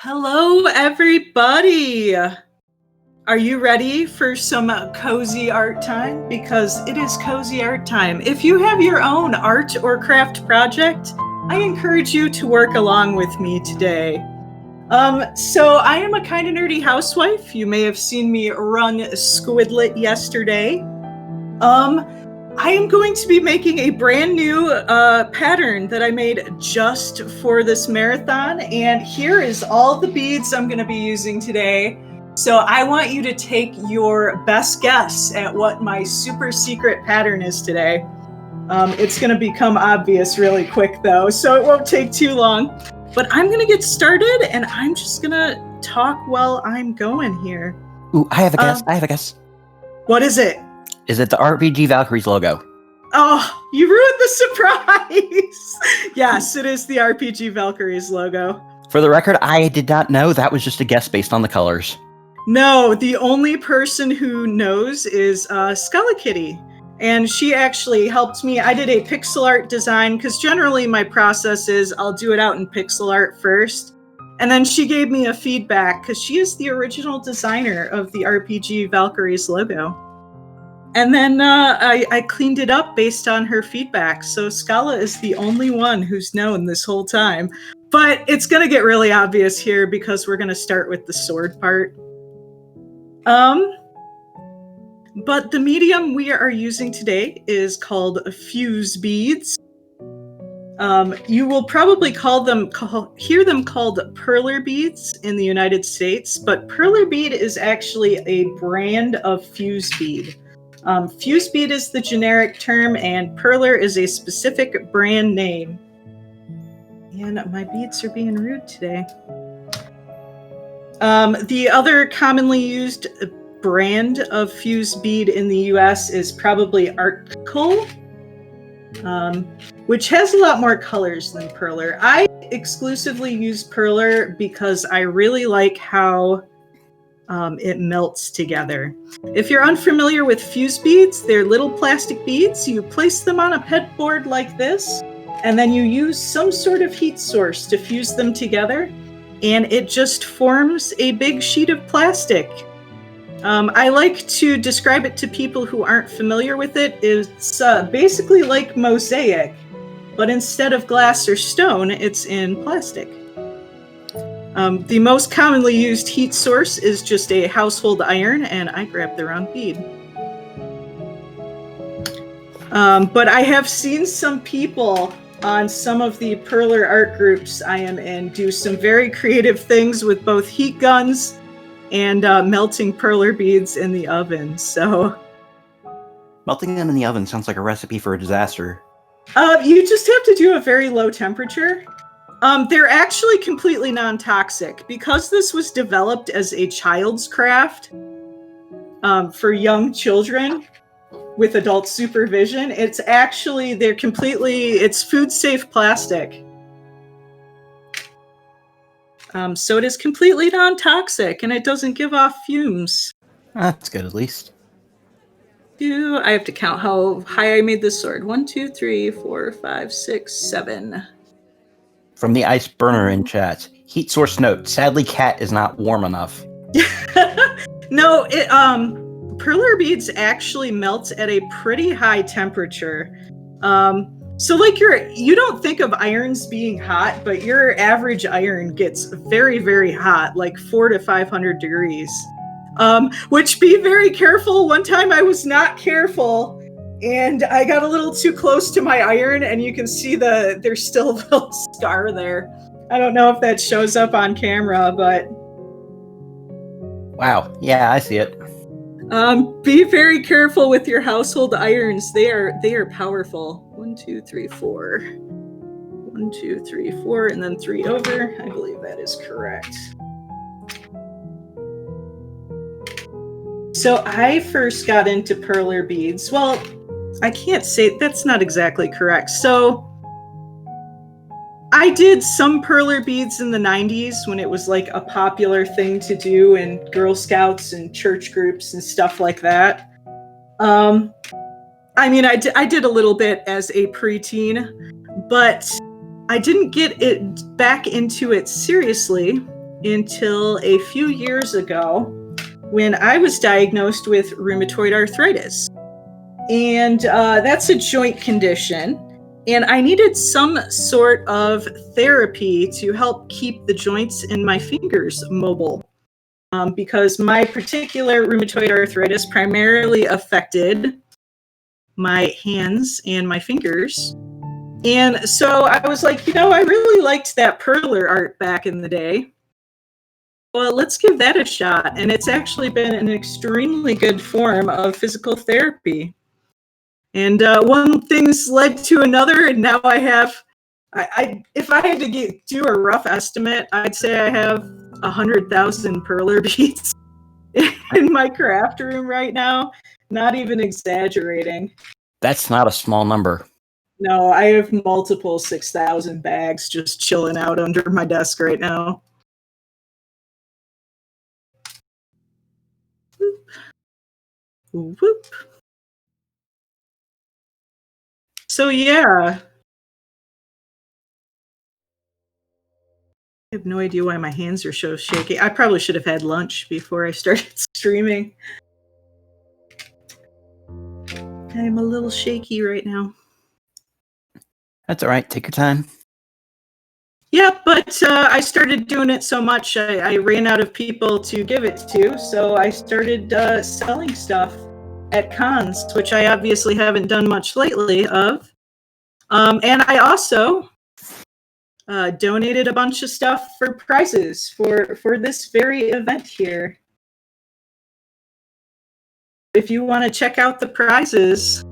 Hello, everybody. Are you ready for some cozy art time? Because it is cozy art time. If you have your own art or craft project, I encourage you to work along with me today. So I am a kind of nerdy housewife. You may have seen me run Squidlet yesterday. I am going to be making a brand new pattern that I made just for this marathon, and here is all the beads I'm going to be using today. So I want you to take your best guess at what my super secret pattern is today. It's going to become obvious really quick though, so it won't take too long. But I'm going to get started, and I'm just going to talk while I'm going here. Ooh, I have a guess. What is it? Is it the RPG Valkyries logo? Oh, you ruined the surprise! Yes, it is the RPG Valkyries logo. For the record, I did not know. That was just a guess based on the colors. No, the only person who knows is Scully Kitty. And she actually helped me. I did a pixel art design, because generally my process is I'll do it out in pixel art first. And then she gave me a feedback, because she is the original designer of the RPG Valkyries logo. And then I cleaned it up based on her feedback. So Scala is the only one who's known this whole time. But it's going to get really obvious here because we're going to start with the sword part. But the medium we are using today is called fuse beads. You will probably hear them called Perler beads in the United States, but Perler bead is actually a brand of fuse bead. Fuse bead is the generic term, and Perler is a specific brand name. And my beads are being rude today. The other commonly used brand of fuse bead in the US is probably Artcoal, which has a lot more colors than Perler. I exclusively use Perler because I really like how it melts together. If you're unfamiliar with fuse beads, they're little plastic beads. You place them on a headboard like this, and then you use some sort of heat source to fuse them together, and it just forms a big sheet of plastic. I like to describe it to people who aren't familiar with it. It's basically like mosaic, but instead of glass or stone, it's in plastic. The most commonly used heat source is just a household iron, and I grabbed the wrong bead. But I have seen some people on some of the Perler art groups I am in do some very creative things with both heat guns and melting Perler beads in the oven. So Melting them in the oven sounds like a recipe for a disaster. You just have to do a very low temperature. They're actually completely non-toxic. Because this was developed as a child's craft for young children with adult supervision, it's food safe plastic. So it is completely non-toxic, and it doesn't give off fumes. That's good, at least. I have to count how high I made this sword. 1, 2, 3, 4, 5, 6, 7. From the ice burner in chat. Heat source note. Sadly, cat is not warm enough. No, Perler beads actually melt at a pretty high temperature. So like you don't think of irons being hot, but your average iron gets very, very hot, like 400 to 500 degrees. Which, be very careful. One time I was not careful, and I got a little too close to my iron, and you can see there's still a little scar there. I don't know if that shows up on camera, but... Wow, yeah, I see it. Be very careful with your household irons. They are powerful. 1, 2, 3, 4. 1, 2, 3, 4, and then 3 over. I believe that is correct. So I first got into Perler beads. Well, I can't say that's not exactly correct. So I did some Perler beads in the 90s when it was like a popular thing to do in Girl Scouts and church groups and stuff like that. I mean, I did a little bit as a preteen, but I didn't get it back into it seriously until a few years ago when I was diagnosed with rheumatoid arthritis. And that's a joint condition. And I needed some sort of therapy to help keep the joints in my fingers mobile. Because my particular rheumatoid arthritis primarily affected my hands and my fingers. And so I was like, I really liked that Perler art back in the day. Well, let's give that a shot. And it's actually been an extremely good form of physical therapy. And one thing's led to another, and now I have, if I had to do a rough estimate, I'd say I have 100,000 Perler beads in my craft room right now. Not even exaggerating. That's not a small number. No, I have multiple 6,000 bags just chilling out under my desk right now. Whoop. Whoop. So yeah. I have no idea why my hands are so shaky. I probably should have had lunch before I started streaming. I'm a little shaky right now. That's all right. Take your time. Yeah, but I started doing it so much, I ran out of people to give it to, so I started selling stuff at cons, which I obviously haven't done much lately of. And I also donated a bunch of stuff for prizes for this very event here. If you want to check out the prizes,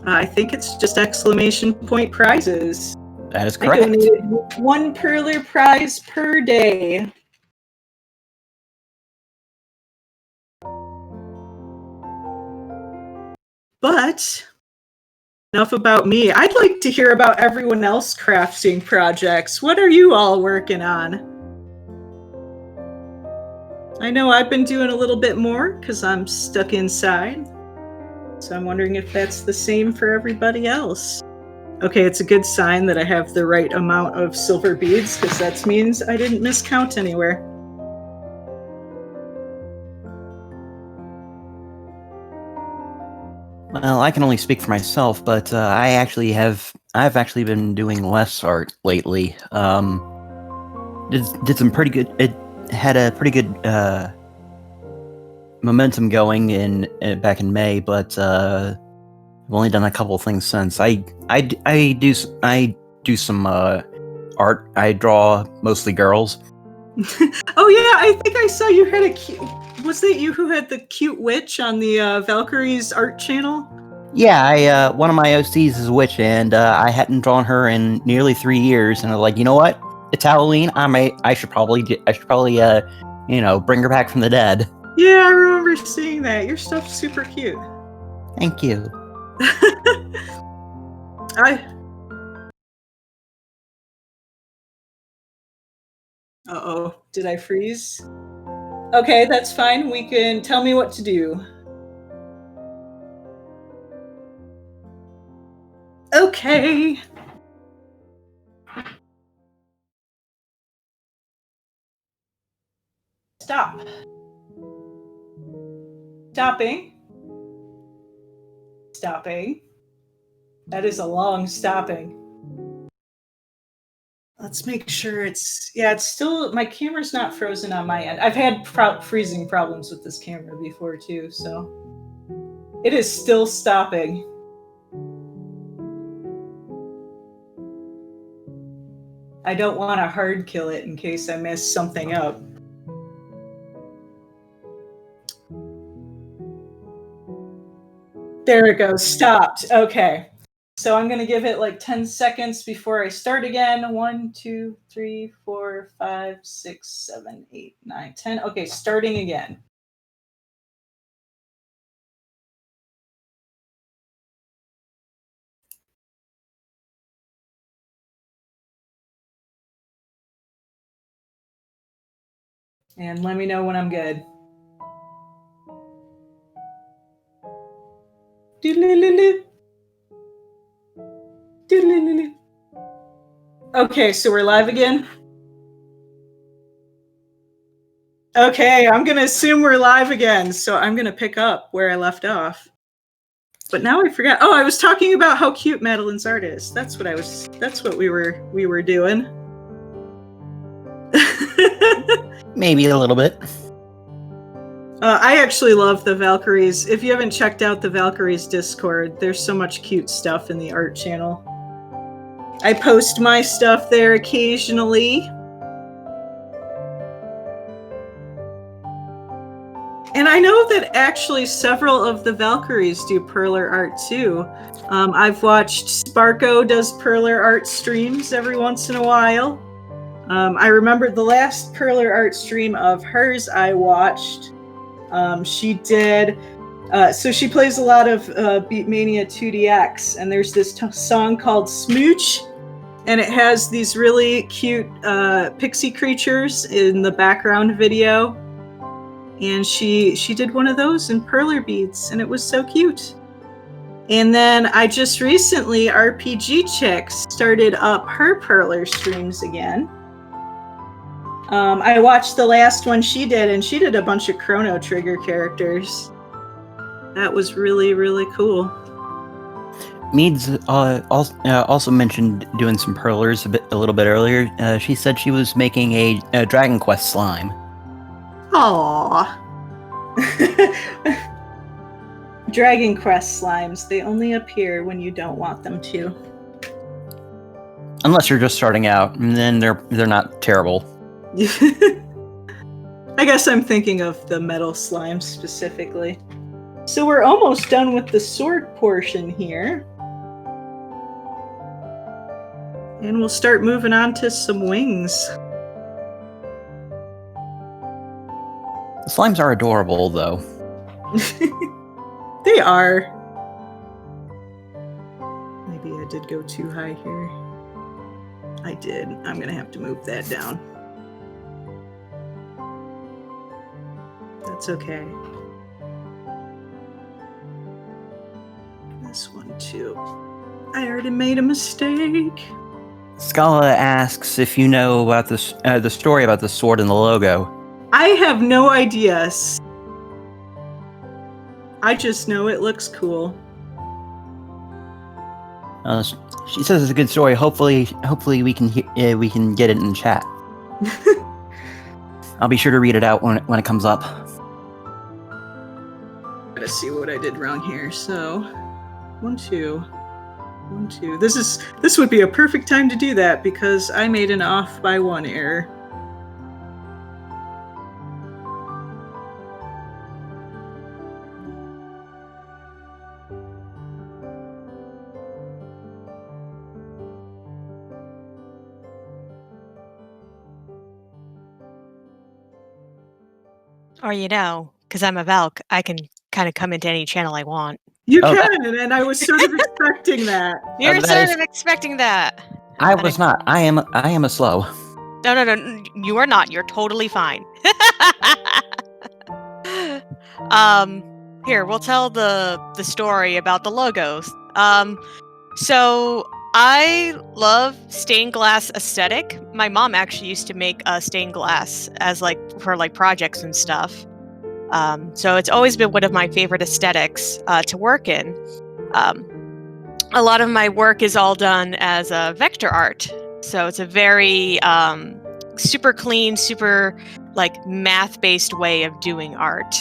I think it's just ! prizes. That is correct. I donated one Perler prize per day. But enough about me. I'd like to hear about everyone else crafting projects. What are you all working on? I know I've been doing a little bit more because I'm stuck inside. So I'm wondering if that's the same for everybody else. Okay, it's a good sign that I have the right amount of silver beads because that means I didn't miscount anywhere. Well, I can only speak for myself, but I've actually been doing less art lately. Did some pretty good. It had a pretty good momentum going back in May, but I've only done a couple of things since. I do some art. I draw mostly girls. Oh yeah, I think I saw you had a cute. Was that you who had the cute witch on the Valkyrie's art channel? Yeah, one of my OCs is a witch, and I hadn't drawn her in nearly 3 years, and I'm like, you know what? It's Halloween. I should probably bring her back from the dead. Yeah, I remember seeing that. Your stuff's super cute. Thank you. Uh-oh, did I freeze? Okay, that's fine. We can tell me what to do. Okay. Stop. Stopping. Stopping. That is a long stopping. Let's make sure it's still, my camera's not frozen on my end. I've had freezing problems with this camera before too, so it is still stopping. I don't want to hard kill it in case I mess something up. There it goes, stopped. Okay. So I'm going to give it like 10 seconds before I start again. 1, 2, 3, 4, 5, 6, 7, 8, 9, 10. Okay, starting again. And let me know when I'm good. Doodle-loo-loo. Doodle-loo-loo. Okay, so we're live again. Okay, I'm going to assume we're live again, so I'm going to pick up where I left off. But now I forgot. Oh, I was talking about how cute Madeline's art is. That's what we were doing. Maybe a little bit. I actually love the Valkyries. If you haven't checked out the Valkyries Discord, there's so much cute stuff in the art channel. I post my stuff there occasionally. And I know that actually several of the Valkyries do Perler art too. I've watched Sparko does Perler art streams every once in a while. I remember the last Perler art stream of hers I watched. She did, so she plays a lot of Beatmania 2DX, and there's this song called Smooch, and it has these really cute pixie creatures in the background video. And she did one of those in Perler beads, and it was so cute. And then I just recently, RPG Chick started up her Perler streams again. I watched the last one she did, and she did a bunch of Chrono Trigger characters. That was really, really cool. Meads also mentioned doing some Perlers a little bit earlier. She said she was making a Dragon Quest slime. Aww. Dragon Quest slimes, they only appear when you don't want them to. Unless you're just starting out, and then they're not terrible. I guess I'm thinking of the metal slime specifically. So we're almost done with the sword portion here. And we'll start moving on to some wings. The slimes are adorable, though. They are. Maybe I did go too high here. I did. I'm going to have to move that down. That's okay. This one too. I already made a mistake. Scala asks if you know about the story about the sword and the logo. I have no idea. I just know it looks cool. She says it's a good story. Hopefully we can get it in chat. I'll be sure to read it out when it comes up. Gotta see what I did wrong here. So, 1, 2, 1, 2. This would be a perfect time to do that because I made an off by 1 error. Or, because I'm a Valk, I can kind of come into any channel I want. You can, and I was sort of expecting that. You're sort of expecting that. I was not. I am a slow. No. You are not. You're totally fine. Here, we'll tell the story about the logos. So I love stained glass aesthetic. My mom actually used to make stained glass as for projects and stuff. So it's always been one of my favorite aesthetics to work in. A lot of my work is all done as vector art. So it's a very super clean, super math-based way of doing art.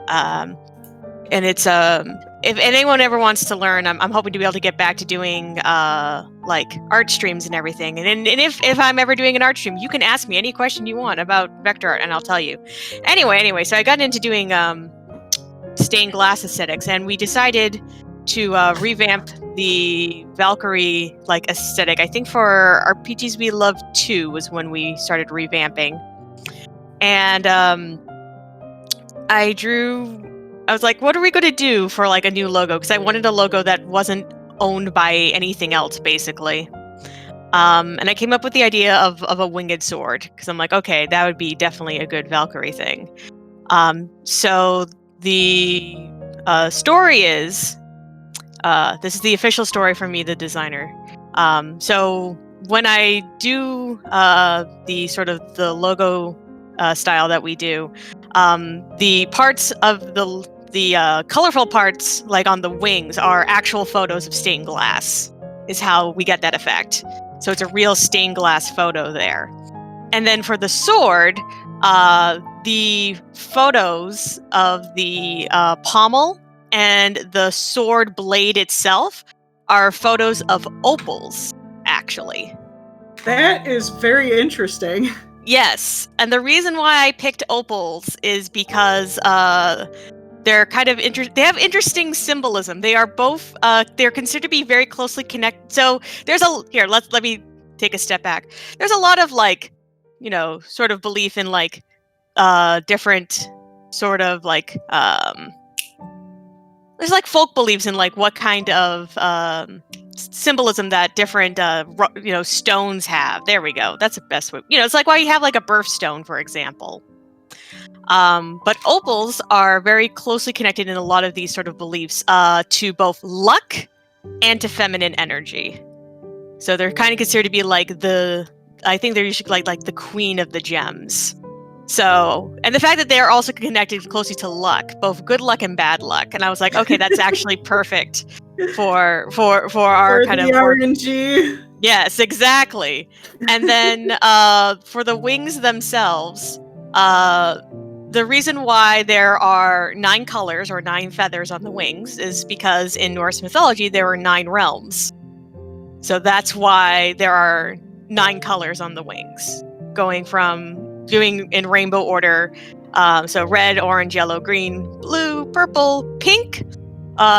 And it's if anyone ever wants to learn, I'm hoping to be able to get back to doing art streams and everything. And if I'm ever doing an art stream, you can ask me any question you want about vector art, and I'll tell you. Anyway, so I got into doing stained glass aesthetics, and we decided to revamp the Valkyrie aesthetic. I think for RPGs We Love 2 was when we started revamping, and I was like, what are we going to do for a new logo? Because I wanted a logo that wasn't owned by anything else, basically. And I came up with the idea of a winged sword, because I'm like, okay, that would be definitely a good Valkyrie thing. So the story is, this is the official story from me, the designer. So when I do the sort of the logo style that we do. The parts of the colorful parts, like on the wings, are actual photos of stained glass. Is how we get that effect. So it's a real stained glass photo there. And then for the sword, the photos of the pommel and the sword blade itself are photos of opals, actually. That is very interesting. Yes, and the reason why I picked opals is because they're kind of they have interesting symbolism. They are both they're considered to be very closely connected. So there's let me take a step back. There's a lot of like, sort of belief in like different sort of like there's like folk beliefs in like what kind of symbolism that different stones have. There we go. That's the best way. It's like why you have like a birthstone, for example. But opals are very closely connected in a lot of these sort of beliefs to both luck and to feminine energy. So they're kind of considered to be like I think they're usually like the queen of the gems. So, and the fact that they're also connected closely to luck, both good luck and bad luck. And I was like, okay, that's actually perfect for our kind of RNG. Yes, exactly. And then for the wings themselves, the reason why there are 9 colors or 9 feathers on the wings is because in Norse mythology there are 9 realms. So that's why there are 9 colors on the wings, doing in rainbow order. So red, orange, yellow, green, blue, purple, pink,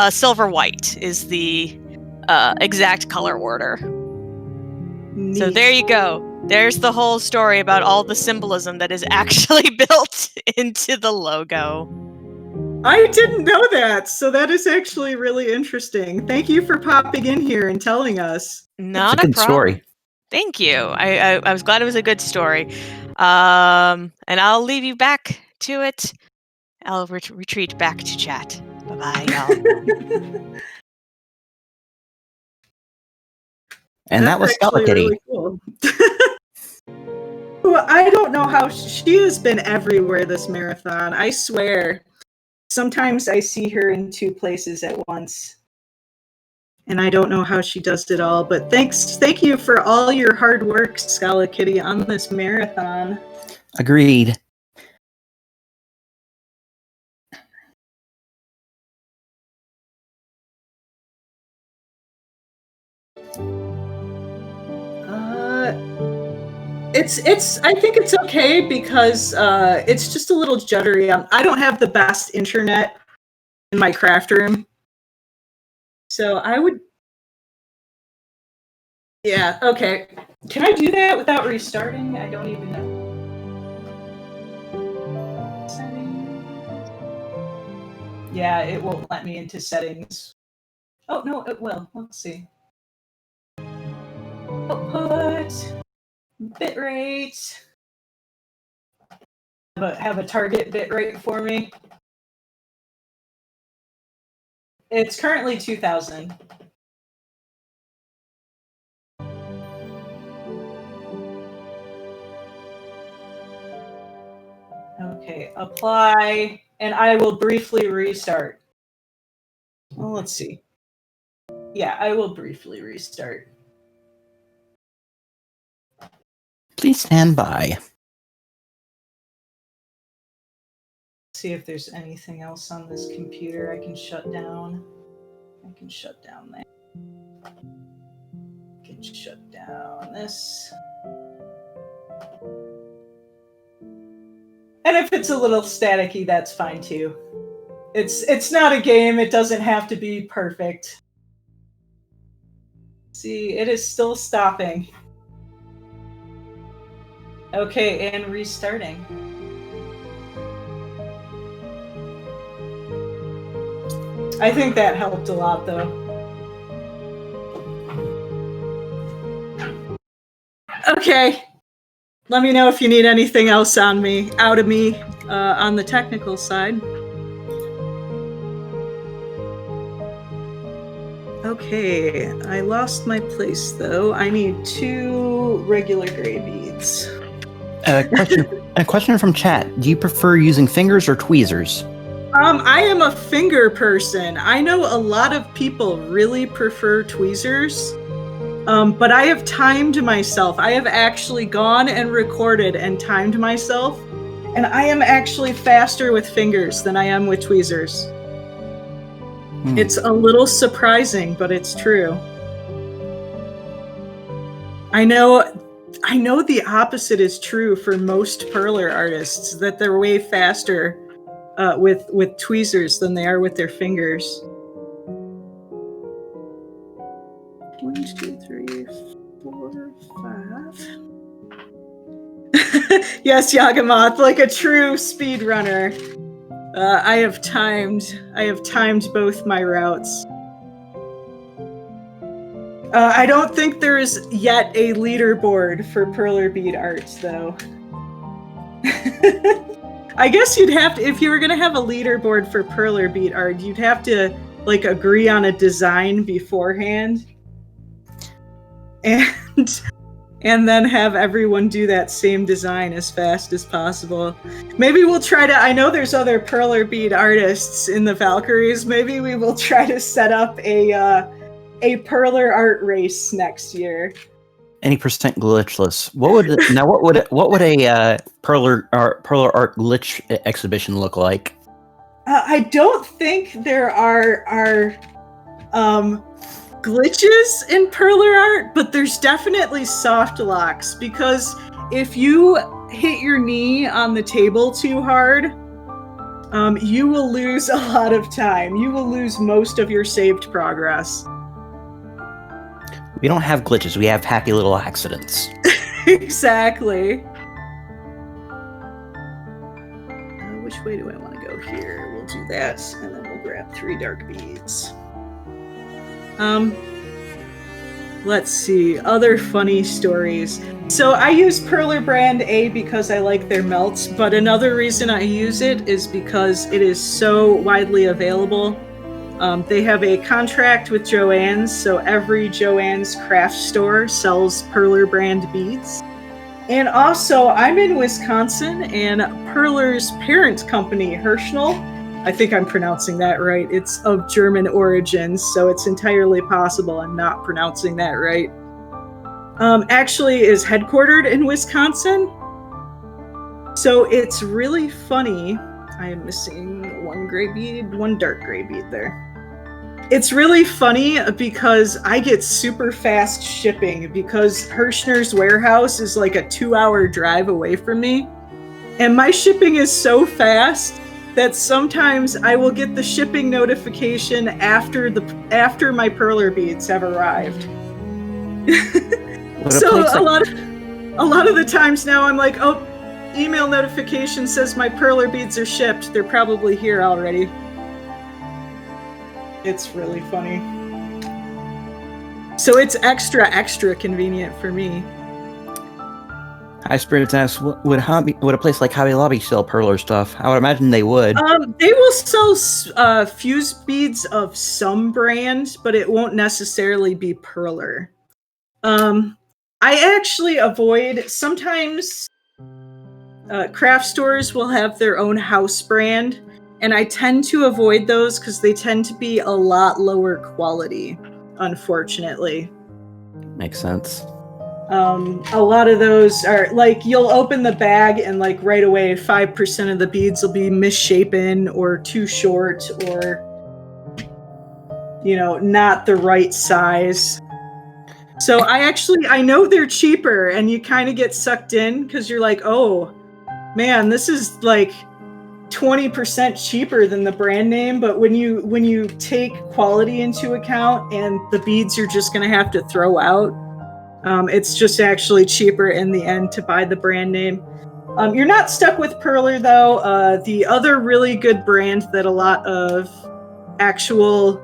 silver, white is the exact color order. Neat. So there you go. There's the whole story about all the symbolism that is actually built into the logo. I didn't know that, so that is actually really interesting. Thank you for popping in here and telling us. Not It's a a good problem. story. Thank you. I was glad it was a good story. And I'll leave you back to it. I'll retreat back to chat. Bye-bye, y'all. And that was actually Skeletkitty. really cool. Well, I don't know how she has been everywhere this marathon. I swear. Sometimes I see her in 2 places at once. And I don't know how she does it all, but thank you for all your hard work, Skeletkitty, on this marathon. Agreed. I think it's okay because it's just a little juddery. I don't have the best internet in my craft room. So I would... Yeah, okay. Can I do that without restarting? I don't even know. Settings. Yeah, it won't let me into settings. Oh, no, it will. Let's see. Output. Bitrate. Have a target bitrate for me. It's currently 2000. Okay, apply, and I will briefly restart. Well, let's see. Yeah, I will briefly restart. Please stand by. See if there's anything else on this computer I can shut down. I can shut down that. I can shut down this. And if it's a little staticky, that's fine too. It's not a game. It doesn't have to be perfect. See, it is still stopping. Okay, and restarting. I think that helped a lot, though. Okay. Let me know if you need anything else out of me, on the technical side. Okay, I lost my place though. I need 2 regular gray beads. Question A question from chat. Do you prefer using fingers or tweezers? I am a finger person. I know a lot of people really prefer tweezers, but I have timed myself. I have actually gone and recorded and timed myself, and I am actually faster with fingers than I am with tweezers. It's a little surprising, but it's true. I know the opposite is true for most Perler artists, that they're way faster with tweezers than they are with their fingers. 1, 2, 3, 4, 5. Yes, Yagamoth, like a true speedrunner. I have timed both my routes. I don't think there is yet a leaderboard for Perler bead arts, though. I guess you'd have to, if you were going to have a leaderboard for Perler bead art, you'd have to like agree on a design beforehand, and then have everyone do that same design as fast as possible. Maybe we'll try to, I know there's other Perler bead artists in the Valkyries, maybe we will try to set up a Perler art race next year. Any percent glitchless. What would a Perler art glitch exhibition look like? I don't think there are glitches in Perler art, but there's definitely soft locks, because if you hit your knee on the table too hard, you will lose a lot of time. You will lose most of your saved progress. We don't have glitches, we have happy little accidents. Exactly. Which way do I want to go here? We'll do that, and then we'll grab 3 dark beads. Let's see, other funny stories. So I use Perler brand A because I like their melts, but another reason I use it is because it is so widely available. They have a contract with Joann's, so every Joann's craft store sells Perler brand beads. And also, I'm in Wisconsin, and Perler's parent company, Hirschnell, I think I'm pronouncing that right. It's of German origins, so it's entirely possible I'm not pronouncing that right. Actually is headquartered in Wisconsin. So it's really funny. I am missing 1 gray bead, 1 dark gray bead there. It's really funny because I get super fast shipping because Hirschner's warehouse is like a 2-hour drive away from me. And my shipping is so fast that sometimes I will get the shipping notification after my Perler beads have arrived. So a lot of the times now I'm like, oh, email notification says my Perler beads are shipped. They're probably here already. It's really funny. So it's extra convenient for me. High Spirits asks, would a place like Hobby Lobby sell Perler stuff? I would imagine they would. They will sell fuse beads of some brand, but it won't necessarily be Perler. I actually avoid, sometimes craft stores will have their own house brand, and I tend to avoid those because they tend to be a lot lower quality, unfortunately. Makes sense. A lot of those are like, you'll open the bag and like right away 5% of the beads will be misshapen or too short or, you know, not the right size. So I know they're cheaper, and you kind of get sucked in because you're like, oh man, this is like 20% cheaper than the brand name. But when you take quality into account and the beads you're just going to have to throw out, it's just actually cheaper in the end to buy the brand name. You're not stuck with Perler though. The other really good brand that a lot of actual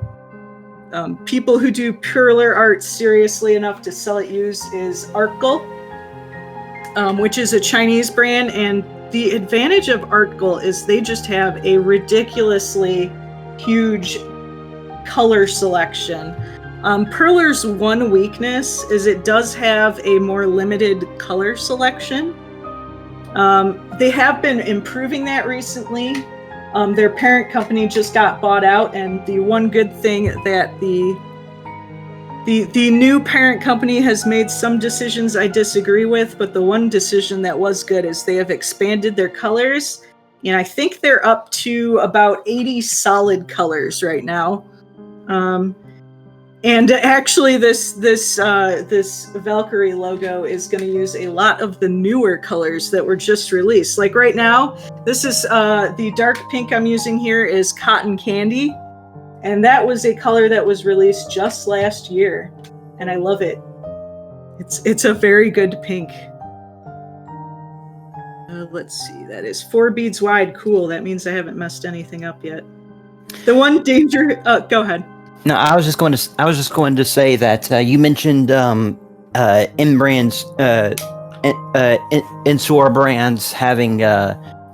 people who do Perler art seriously enough to sell it use is Artgul, which is a Chinese brand. And the advantage of Artgul is they just have a ridiculously huge color selection. Perler's one weakness is it does have a more limited color selection. they have been improving that recently. Their parent company just got bought out, and the one good thing that the new parent company has made some decisions I disagree with, but the one decision that was good is they have expanded their colors, and I think they're up to about 80 solid colors right now. And actually, this Valkyrie logo is going to use a lot of the newer colors that were just released. Like right now, this is the dark pink I'm using here is Cotton Candy, and that was a color that was released just last year, and I love it. It's a very good pink. Let's see, that is 4 beads wide. Cool. That means I haven't messed anything up yet. The one danger. Go ahead. No, I was just going to say that you mentioned in-brands, in-store brands having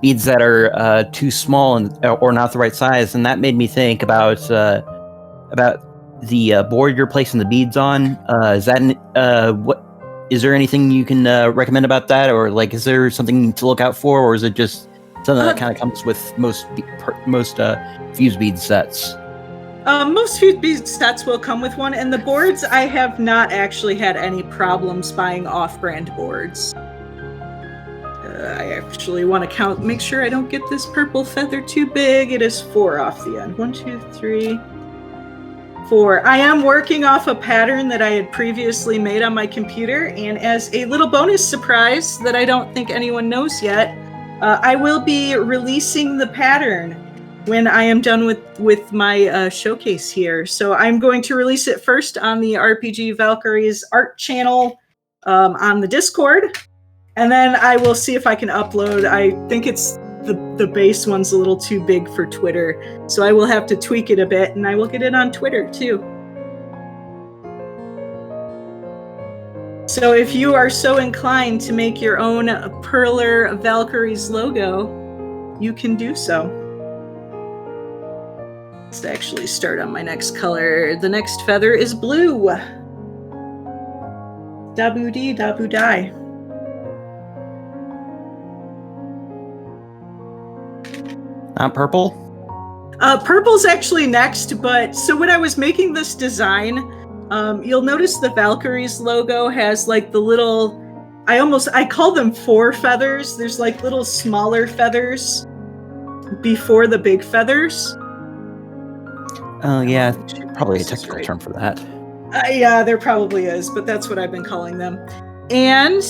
beads that are too small or not the right size, and that made me think about the board you're placing the beads on. Is there anything you can recommend about that, or like is there something to look out for, or is it just something that kind of comes with most fuse bead sets? Most fuse bead sets will come with one, and the boards, I have not actually had any problems buying off-brand boards. I actually want to make sure I don't get this purple feather too big. It is 4 off the end. 1, 2, 3, 4. I am working off a pattern that I had previously made on my computer, and as a little bonus surprise that I don't think anyone knows yet, I will be releasing the pattern when I am done with my showcase here. So I'm going to release it first on the RPG Valkyries art channel on the Discord, and then I will see if I can upload. I think it's the base one's a little too big for Twitter, so I will have to tweak it a bit, and I will get it on Twitter too. So if you are so inclined to make your own Perler Valkyries logo, you can do so. Let's actually start on my next color. The next feather is blue. Dabu dee, dabu die. Not purple? Purple's actually next, but so when I was making this design, you'll notice the Valkyries logo has like the little, I call them 4 feathers. There's like little smaller feathers before the big feathers. Oh, yeah, probably a technical term for that. Yeah, there probably is, but that's what I've been calling them. And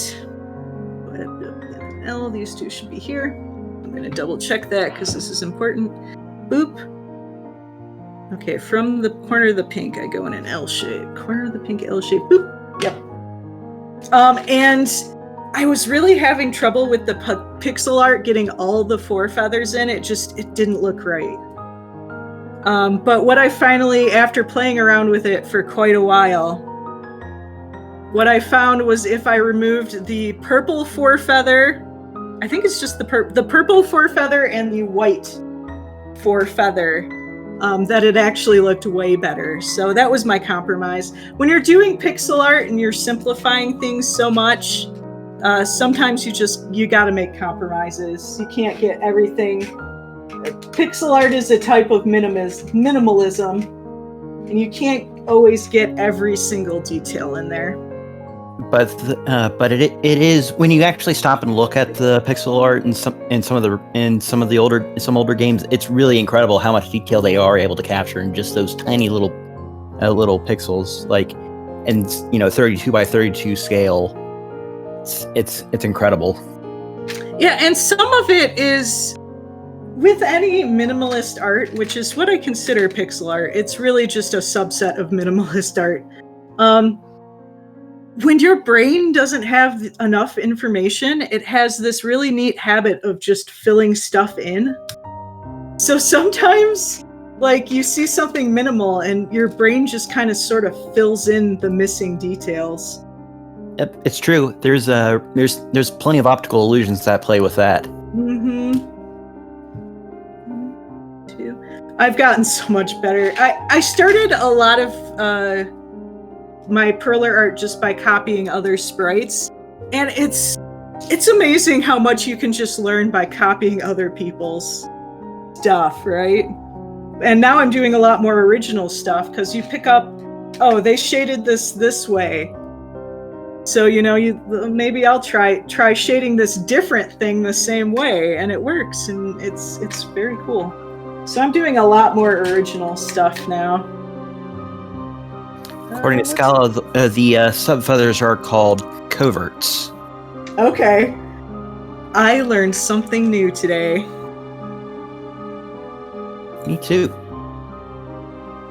these 2 should be here. I'm going to double check that because this is important. Boop. Okay, from the corner of the pink, I go in an L shape. Corner of the pink, L shape. Boop. Yep. And I was really having trouble with the pixel art getting all the 4 feathers in. It didn't look right. But what I finally, after playing around with it for quite a while, what I found was if I removed the purple 4 feather, I think it's just the purple 4 feather and the white 4 feather, that it actually looked way better. So that was my compromise. When you're doing pixel art and you're simplifying things so much, sometimes you gotta make compromises. You can't get everything. Pixel art is a type of minimalism, and you can't always get every single detail in there. But it is, when you actually stop and look at the pixel art in some older games, it's really incredible how much detail they are able to capture in just those tiny little pixels, like, and 32 by 32 scale. It's incredible. Yeah, and some of it is, with any minimalist art, which is what I consider pixel art, it's really just a subset of minimalist art. When your brain doesn't have enough information, it has this really neat habit of just filling stuff in. So sometimes, like, you see something minimal and your brain just kind of sort of fills in the missing details. Yep, it's true. There's plenty of optical illusions that play with that. Mm-hmm. I've gotten so much better. I started a lot of my Perler art just by copying other sprites, and it's It's amazing how much you can just learn by copying other people's stuff, right? And now I'm doing a lot more original stuff because you pick up, oh, they shaded this way. So, maybe I'll try shading this different thing the same way, and it works, and it's very cool. So I'm doing a lot more original stuff now. According to Scala, the subfeathers are called coverts. Okay. I learned something new today. Me too.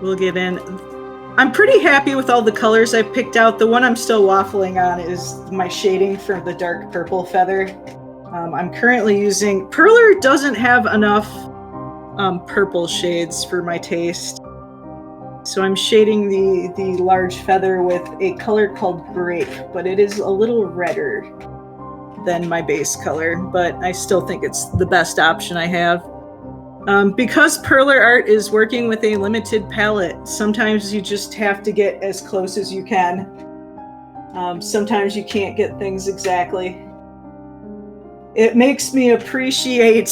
We'll get in. I'm pretty happy with all the colors I picked out. The one I'm still waffling on is my shading for the dark purple feather. I'm currently using... Perler doesn't have enough purple shades for my taste. So I'm shading the large feather with a color called Grape, but it is a little redder than my base color, but I still think it's the best option I have. Because Perler art is working with a limited palette, sometimes you just have to get as close as you can. Sometimes you can't get things exactly. It makes me appreciate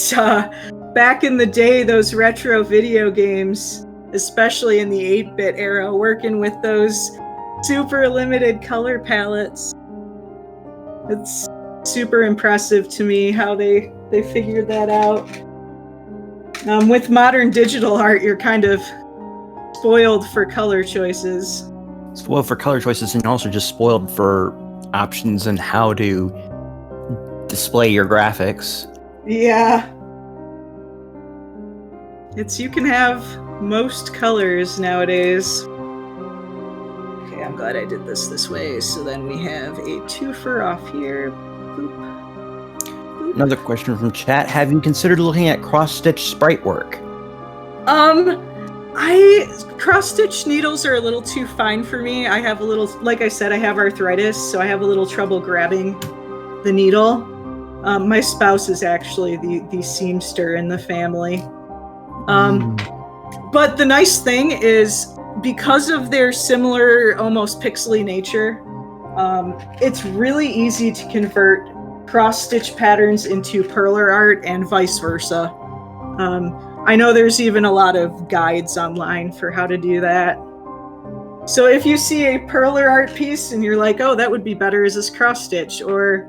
back in the day, those retro video games, especially in the 8-bit era, working with those super limited color palettes. It's super impressive to me how they figured that out. With modern digital art, you're kind of spoiled for color choices. Spoiled for color choices, and also just spoiled for options and how to display your graphics. Yeah. You can have most colors nowadays. Okay, I'm glad I did this way. So then we have a twofer off here. Boop. Boop. Another question from chat. Have you considered looking at cross-stitch sprite work? Cross-stitch needles are a little too fine for me. I have like I said, I have arthritis, so I have a little trouble grabbing the needle. My spouse is actually the seamster in the family. But the nice thing is, because of their similar, almost pixely nature, it's really easy to convert cross-stitch patterns into Perler art and vice versa. I know there's even a lot of guides online for how to do that. So if you see a Perler art piece and you're like, oh, that would be better as this cross-stitch, or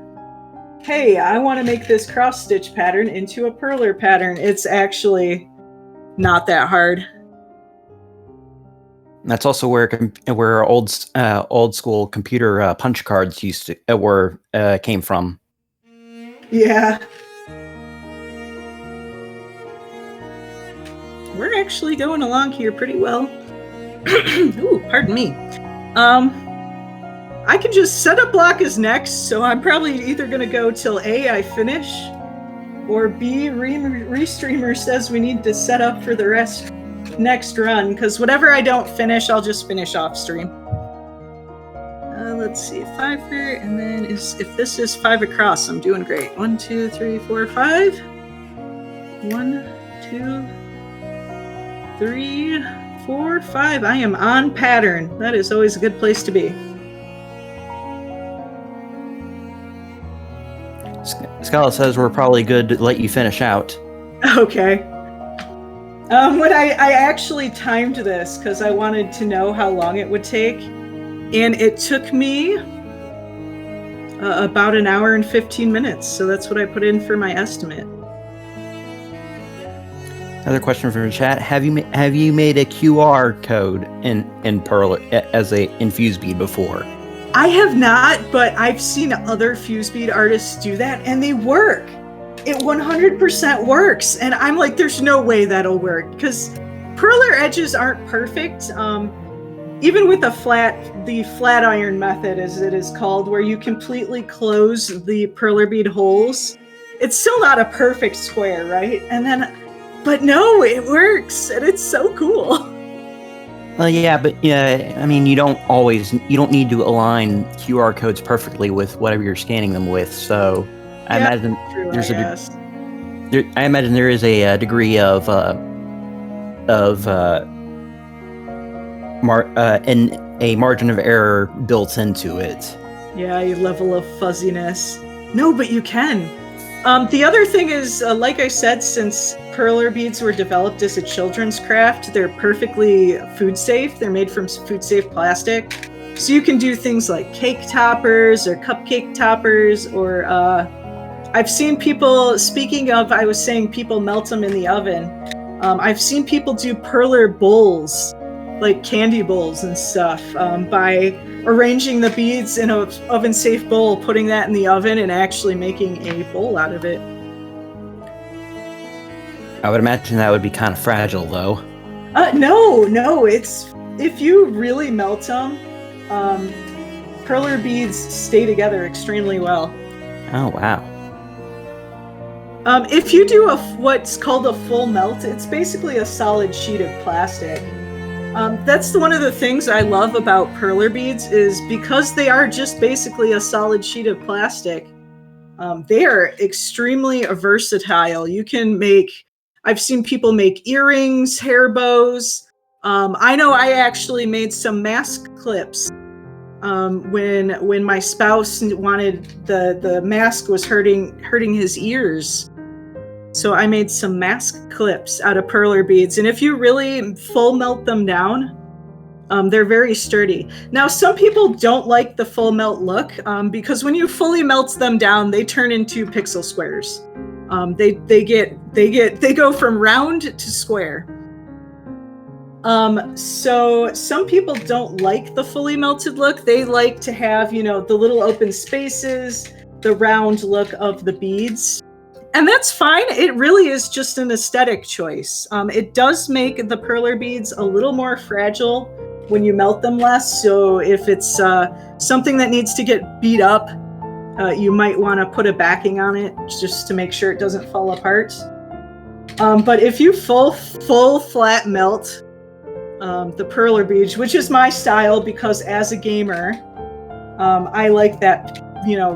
hey, I want to make this cross-stitch pattern into a Perler pattern, it's actually not that hard. That's also where old school computer punch cards came from. Yeah. We're actually going along here pretty well. Ooh, pardon me. I can just set up block is next, so I'm probably either going to go till A, I finish, or B, Restreamer says we need to set up for the next run, because whatever I don't finish, I'll just finish off stream. Let's see, 5 here, and then if this is 5 across, I'm doing great. 1, 2, 3, 4, 5. 1, 2, 3, 4, 5. I am on pattern. That is always a good place to be. Scala says we're probably good to let you finish out. Okay. When I actually timed this because I wanted to know how long it would take, and it took me about an hour and 15 minutes. So that's what I put in for my estimate. Another question from the chat: Have you made a QR code in Perler as a in FuseBead before? I have not, but I've seen other FuseBead artists do that, and they work. It 100% works, and I'm like, there's no way that'll work because Perler edges aren't perfect. Even with the flat iron method, as it is called, where you completely close the Perler bead holes, it's still not a perfect square, right? But no, it works, and it's so cool. Well, yeah, but I mean, you don't need to align QR codes perfectly with whatever you're scanning them with. So I imagine I imagine there is a degree of a margin of error built into it. Yeah, a level of fuzziness. No, but you can. The other thing is, like I said, since perler beads were developed as a children's craft, they're perfectly food safe. They're made from food safe plastic. So you can do things like cake toppers or cupcake toppers, or I've seen people, speaking of, I was saying people melt them in the oven. I've seen people do perler bowls, like candy bowls and stuff, by arranging the beads in an oven-safe bowl, putting that in the oven, and actually making a bowl out of it. I would imagine that would be kind of fragile, though. No, it's, if you really melt them, perler beads stay together extremely well. Oh, wow. If you do what's called a full melt, it's basically a solid sheet of plastic. That's one of the things I love about perler beads, is because they are just basically a solid sheet of plastic. They are extremely versatile. You can make, I've seen people make earrings, hair bows. I know I actually made some mask clips when my spouse wanted, the mask was hurting his ears. So I made some mask clips out of perler beads, and if you really full melt them down, they're very sturdy. Now, some people don't like the full melt look, because when you fully melt them down, they turn into pixel squares. They go from round to square. So some people don't like the fully melted look. They like to have, the little open spaces, the round look of the beads. And that's fine. It really is just an aesthetic choice. It does make the perler beads a little more fragile when you melt them less. So if it's something that needs to get beat up, you might want to put a backing on it just to make sure it doesn't fall apart. But if you full flat melt the perler beads, which is my style, because as a gamer, I like that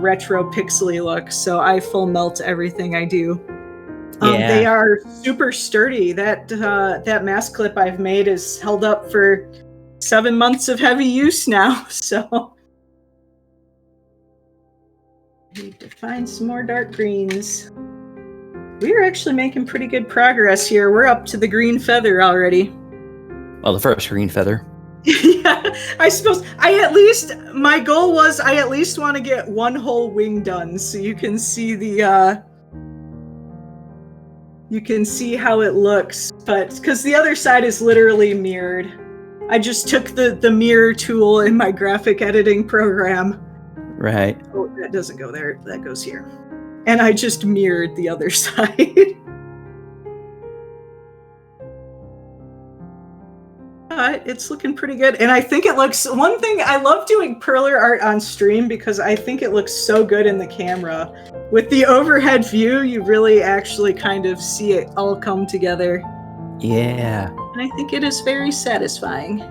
retro pixely look, so I full melt everything I do. They are super sturdy. That mask clip I've made is held up for 7 months of heavy use now, so I need to find some more dark greens. We are actually making pretty good progress here. We're up to the green feather already. Well, the first green feather. Yeah, I suppose my goal was I at least want to get one whole wing done, so you can see you can see how it looks, but because the other side is literally mirrored. I just took the mirror tool in my graphic editing program. Right. Oh, that doesn't go there, that goes here. And I just mirrored the other side. But it's looking pretty good, and I think it looks, one thing, I love doing perler art on stream because I think it looks so good in the camera. With the overhead view, you really actually kind of see it all come together. Yeah. And I think it is very satisfying.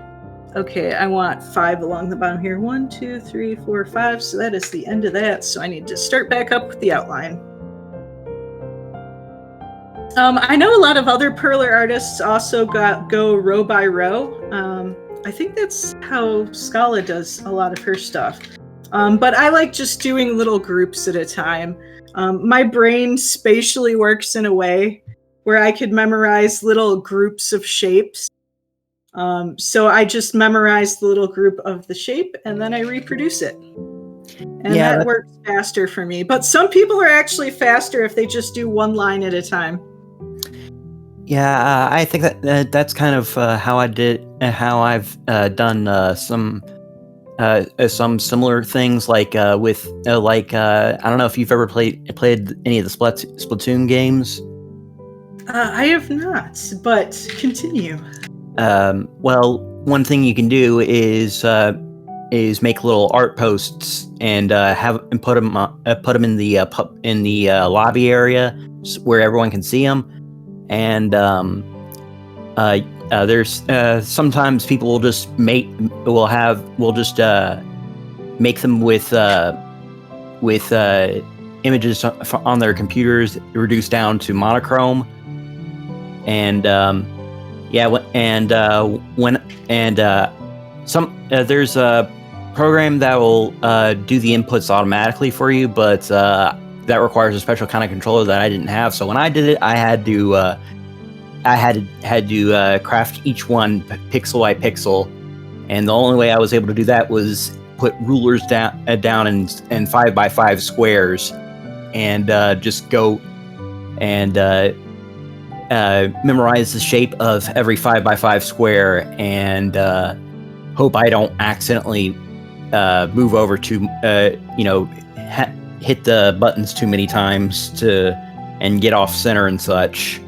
Okay, I want 5 along the bottom here. 1, 2, 3, 4, 5. So that is the end of that. So I need to start back up with the outline. I know a lot of other perler artists also go row by row. I think that's how Scala does a lot of her stuff. But I like just doing little groups at a time. My brain spatially works in a way where I could memorize little groups of shapes. So I just memorize the little group of the shape and then I reproduce it. And that works faster for me. But some people are actually faster if they just do one line at a time. Yeah, I think that's kind of how I've done some similar things, like with I don't know if you've ever played any of the Splatoon games. I have not, but continue. Well, one thing you can do is make little art posts and put them in the lobby area where everyone can see them. And there's sometimes people will just make them with images on their computers reduced down to monochrome. And there's program that will do the inputs automatically for you, but that requires a special kind of controller that I didn't have. So when I did it, I had to craft each one pixel by pixel, and the only way I was able to do that was put rulers down in 5x5 squares, and just go and memorize the shape of every 5x5 square, and hope I don't accidentally move over to hit the buttons too many times and get off center and such.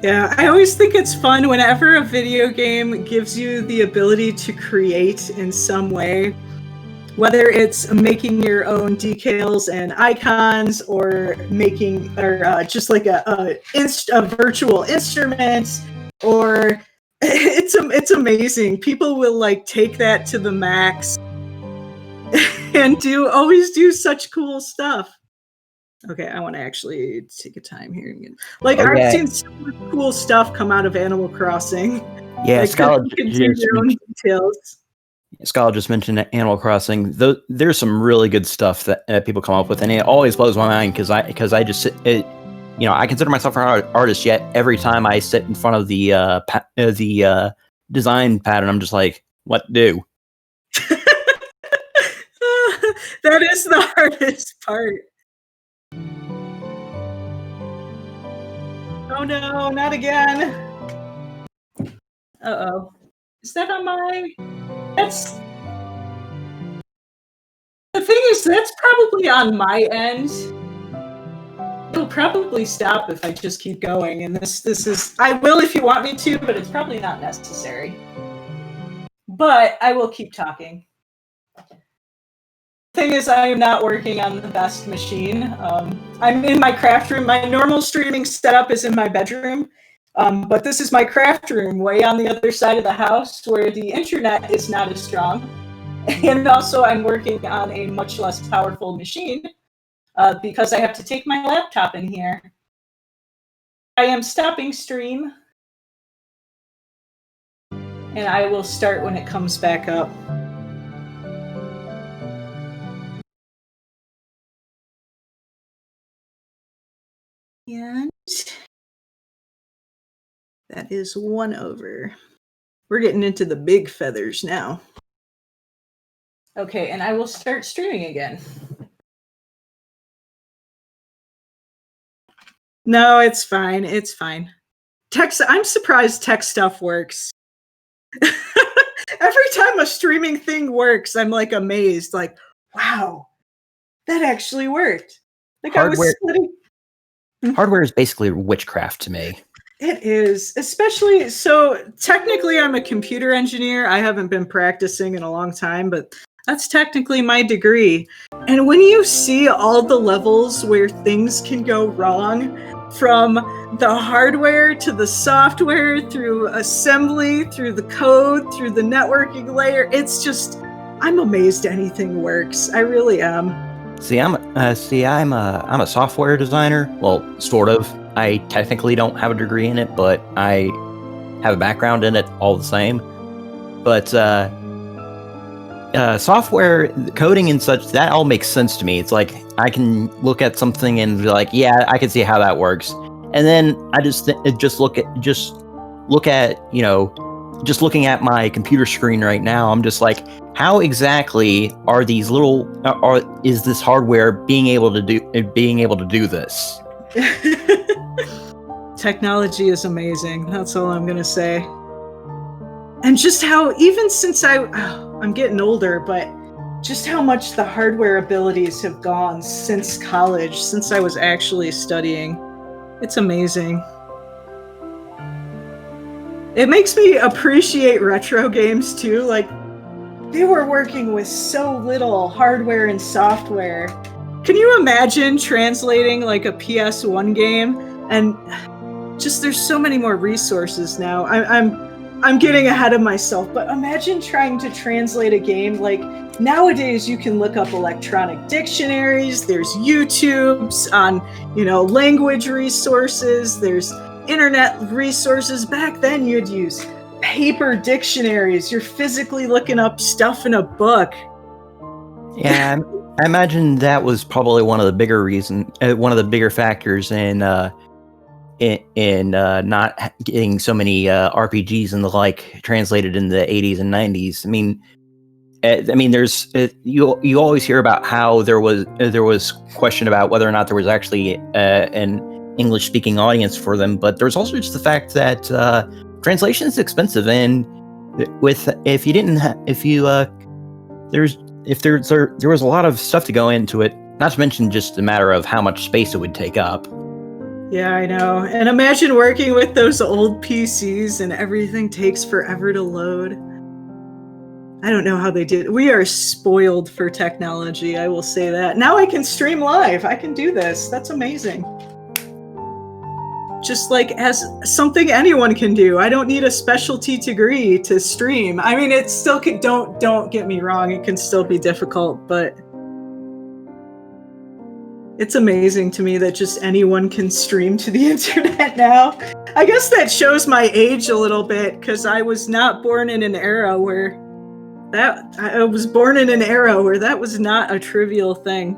Yeah, I always think it's fun whenever a video game gives you the ability to create in some way, whether it's making your own decals and icons, or just like a virtual instrument, or it's amazing. People will like take that to the max and always do such cool stuff. Okay, I want to actually take a time here. I've seen so much cool stuff come out of Animal Crossing. Yeah, Scarlett just mentioned Animal Crossing. There's some really good stuff that people come up with, and it always blows my mind because I just I consider myself an artist. Yet every time I sit in front of the design pad, and I'm just like, what do? That is the hardest part. Oh no, not again. Uh-oh. Is that on my... The thing is, that's probably on my end. It'll probably stop if I just keep going, and this is... I will if you want me to, but it's probably not necessary. But I will keep talking. The thing is, I am not working on the best machine. I'm in my craft room. My normal streaming setup is in my bedroom, but this is my craft room way on the other side of the house where the internet is not as strong. And also I'm working on a much less powerful machine because I have to take my laptop in here. I am stopping stream, and I will start when it comes back up. And that is 1 over. We're getting into the big feathers now. Okay, and I will start streaming again. No, it's fine. It's fine. I'm surprised tech stuff works. Every time a streaming thing works, I'm like amazed. Like, wow, that actually worked. Like Hardware is basically witchcraft to me. It is, especially so technically I'm a computer engineer. I haven't been practicing in a long time, but that's technically my degree. And when you see all the levels where things can go wrong, from the hardware to the software, through assembly, through the code, through the networking layer, it's just, I'm amazed anything works. I really am. I'm a software designer. Well, sort of. I technically don't have a degree in it, but I have a background in it all the same. But software coding and such, that all makes sense to me. It's like I can look at something and be like, yeah, I can see how that works. And then I just looking at my computer screen right now, I'm just like, how exactly are these is this hardware being able to do this? Technology is amazing. That's all I'm gonna say. And just how, even since I'm getting older, but just how much the hardware abilities have gone since college, since I was actually studying. It's amazing. It makes me appreciate retro games too. Like, they were working with so little hardware and software. Can you imagine translating like a PS1 game? And just, there's so many more resources now. I'm getting ahead of myself, but imagine trying to translate a game. Like, nowadays you can look up electronic dictionaries, there's YouTubes on, language resources, there's internet resources. Back then you'd use paper dictionaries. You're physically looking up stuff in a book. Yeah, I imagine that was probably one of the bigger factors in not getting so many RPGs and the like translated in the 80s and 90s. There's you always hear about how there was question about whether or not there was actually an English speaking audience for them, but there's also just the fact that translation is expensive, and there was a lot of stuff to go into it, not to mention just a matter of how much space it would take up. Yeah, I know. And imagine working with those old PCs and everything takes forever to load. I don't know how they did. We are spoiled for technology, I will say that. Now I can stream live. I can do this. That's amazing. Just like as something anyone can do. I don't need a specialty degree to stream. I mean, it still can, don't get me wrong, it can still be difficult, but it's amazing to me that just anyone can stream to the internet now. I guess that shows my age a little bit, because I was not born in an era where I was born in an era where that was not a trivial thing.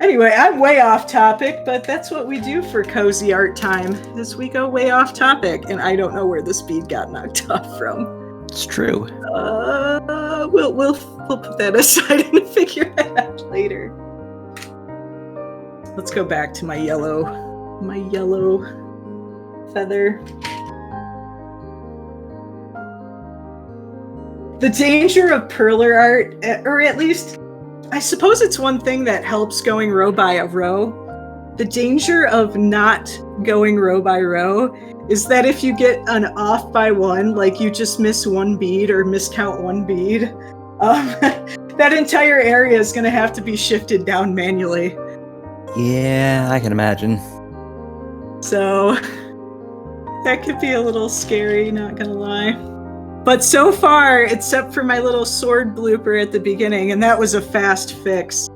Anyway, I'm way off topic, but that's what we do for Cozy Art Time, is we go way off topic, and I don't know where the speed got knocked off from. It's true. We'll put that aside and figure it out later. Let's go back to my yellow feather. The danger of Perler art, or at least, I suppose it's one thing that helps going row by a row. The danger of not going row by row is that if you get an off by one, like you just miss one bead or miscount one bead, that entire area is going to have to be shifted down manually. Yeah, I can imagine. So that could be a little scary, not gonna lie. But so far, except for my little sword blooper at the beginning, and that was a fast fix.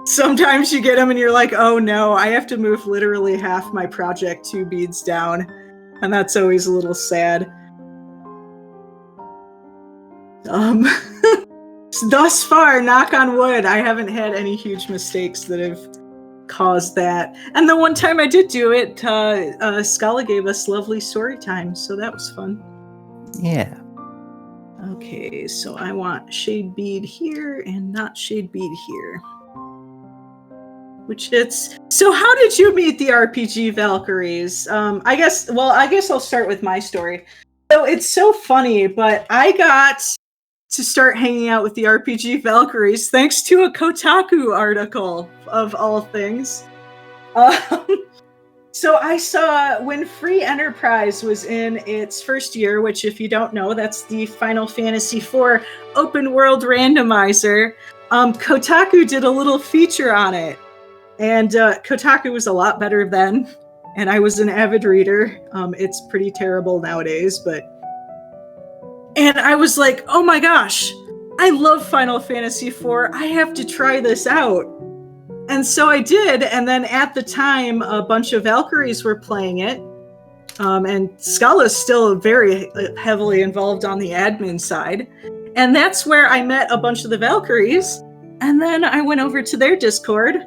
Sometimes you get them and you're like, oh no, I have to move literally half my project 2 beads down. And that's always a little sad. Thus far, knock on wood, I haven't had any huge mistakes that have caused that. And the one time I did do it, Scala gave us lovely story time, so that was fun. Yeah. Okay, so I want shade bead here and not shade bead here. So how did you meet the RPG Valkyries? I guess I'll start with my story. So it's so funny, but I got to start hanging out with the RPG Valkyries thanks to a Kotaku article, of all things. So I saw when Free Enterprise was in its first year, which if you don't know, that's the Final Fantasy IV open world randomizer. Kotaku did a little feature on it. And Kotaku was a lot better then, and I was an avid reader. It's pretty terrible nowadays, and I was like, oh my gosh, I love Final Fantasy IV. I have to try this out. And so I did, and then at the time, a bunch of Valkyries were playing it, and Scala's still very heavily involved on the admin side. And that's where I met a bunch of the Valkyries, and then I went over to their Discord,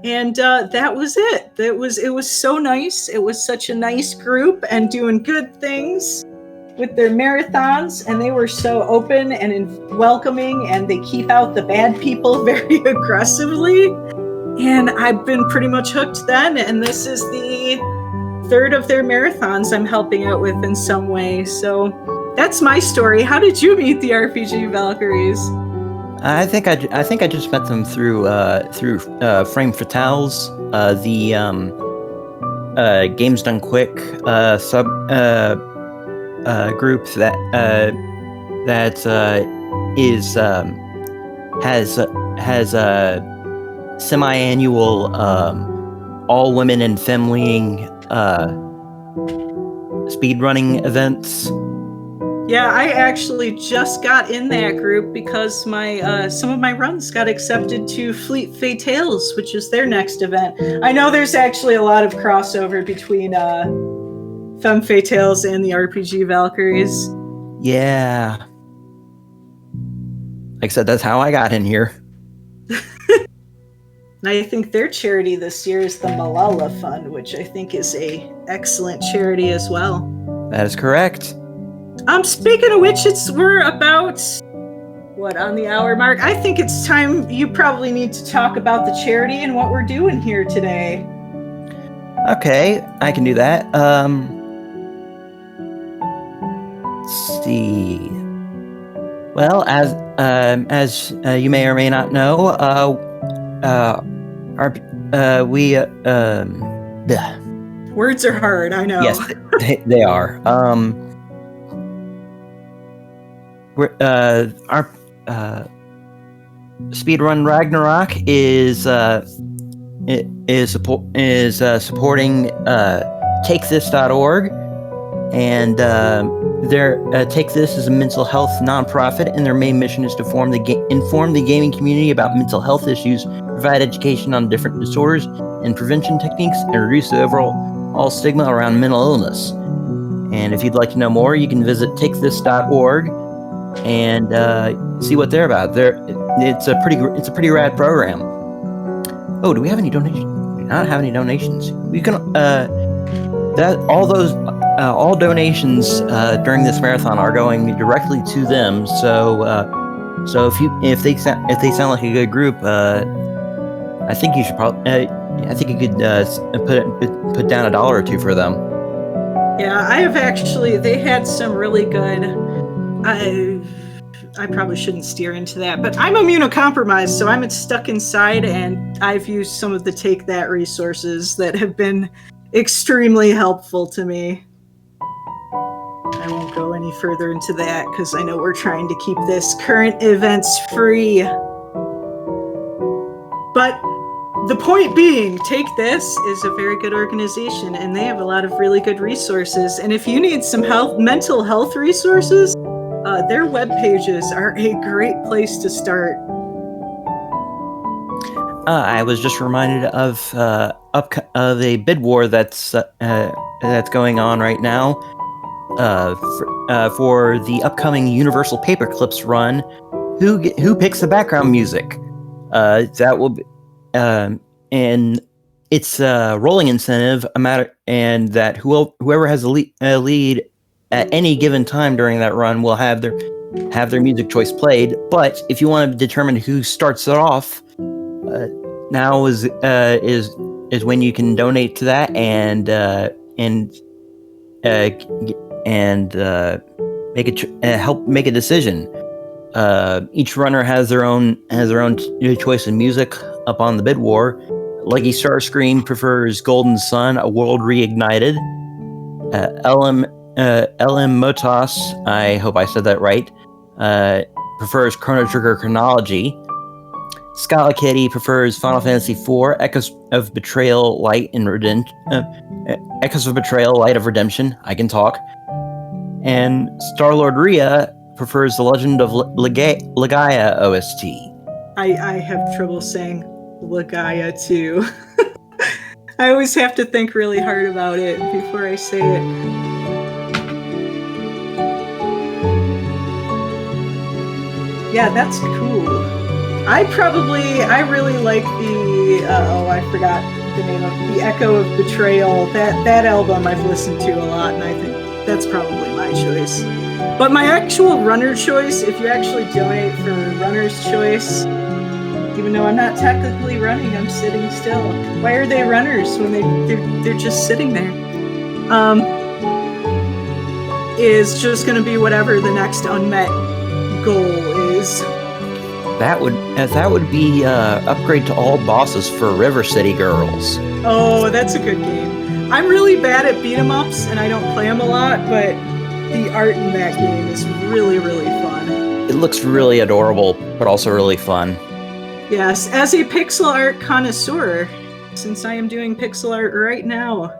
and that was it. It was so nice. It was such a nice group and doing good things with their marathons, and they were so open and welcoming, and they keep out the bad people very aggressively. And I've been pretty much hooked then, and this is the 3rd of their marathons I'm helping out with in some way. So that's my story. How did you meet the RPG Valkyries? I think I just met them through Frame Fatales, the Games Done Quick sub group that has semi-annual all women and femling speedrunning events Yeah, I actually just got in that group because my some of my runs got accepted to Fleet Fatales, which is their next event. I know there's actually a lot of crossover between Femme Fatales and the RPG Valkyries. Yeah. Like I said, that's how I got in here. And I think their charity this year is the Malala Fund, which I think is a excellent charity as well. That is correct. Speaking of which, we're about on the hour mark. I think it's time you probably need to talk about the charity and what we're doing here today. Okay, I can do that. Let's see. Well, as you may or may not know, Words are hard, I know. Yes, they are. Our Speedrun Ragnarok is supporting TakeThis.org, and Take This is a mental health nonprofit, and their main mission is to inform the gaming community about mental health issues, provide education on different disorders and prevention techniques, and reduce the overall stigma around mental illness. And if you'd like to know more, you can visit TakeThis.org and see what they're about. It's a pretty rad program. Oh, do we have any donations? We do not have any donations. We can all donations during this marathon are going directly to them. So if they sound like a good group, I think you should probably. I think you could put down $1 or $2 for them. Yeah, I have actually. They had some really good. I probably shouldn't steer into that, but I'm immunocompromised, so I'm stuck inside, and I've used some of the Take That resources that have been extremely helpful to me. I won't go any further into that because I know we're trying to keep this current events free. But the point being, Take This is a very good organization, and they have a lot of really good resources. And if you need some mental health resources, their web pages are a great place to start. I was just reminded of a bid war that's going on right now for the upcoming Universal Paperclips run. Who picks the background music? That will be, and it's a rolling incentive and that whoever has a lead at any given time during that run will have their music choice played. But if you want to determine who starts it off, now is when you can donate to that and help make a decision. Each runner has their own choice of music up on the bid war. Lucky Starscream prefers Golden Sun, A World Reignited. LM Motos, I hope I said that right, prefers Chrono Trigger Chronology. Scala Kitty prefers Final Fantasy IV, Echoes of Betrayal, Light of Redemption. I can talk. And Starlord Rhea prefers The Legend of Legaia OST. I have trouble saying Legaia too. I always have to think really hard about it before I say it. Yeah, that's cool. I really like I forgot the name of the Echo of Betrayal. That album I've listened to a lot, and I think that's probably my choice. But my actual runner choice, if you actually donate for runner's choice, even though I'm not technically running, I'm sitting still. Why are they runners when they're just sitting there? Is just going to be whatever the next unmet goal is. That would be upgrade to all bosses for River City Girls. Oh, that's a good game. I'm really bad at beat 'em ups, and I don't play them a lot, but the art in that game is really, really fun. It looks really adorable, but also really fun. Yes, as a pixel art connoisseur, since I am doing pixel art right now,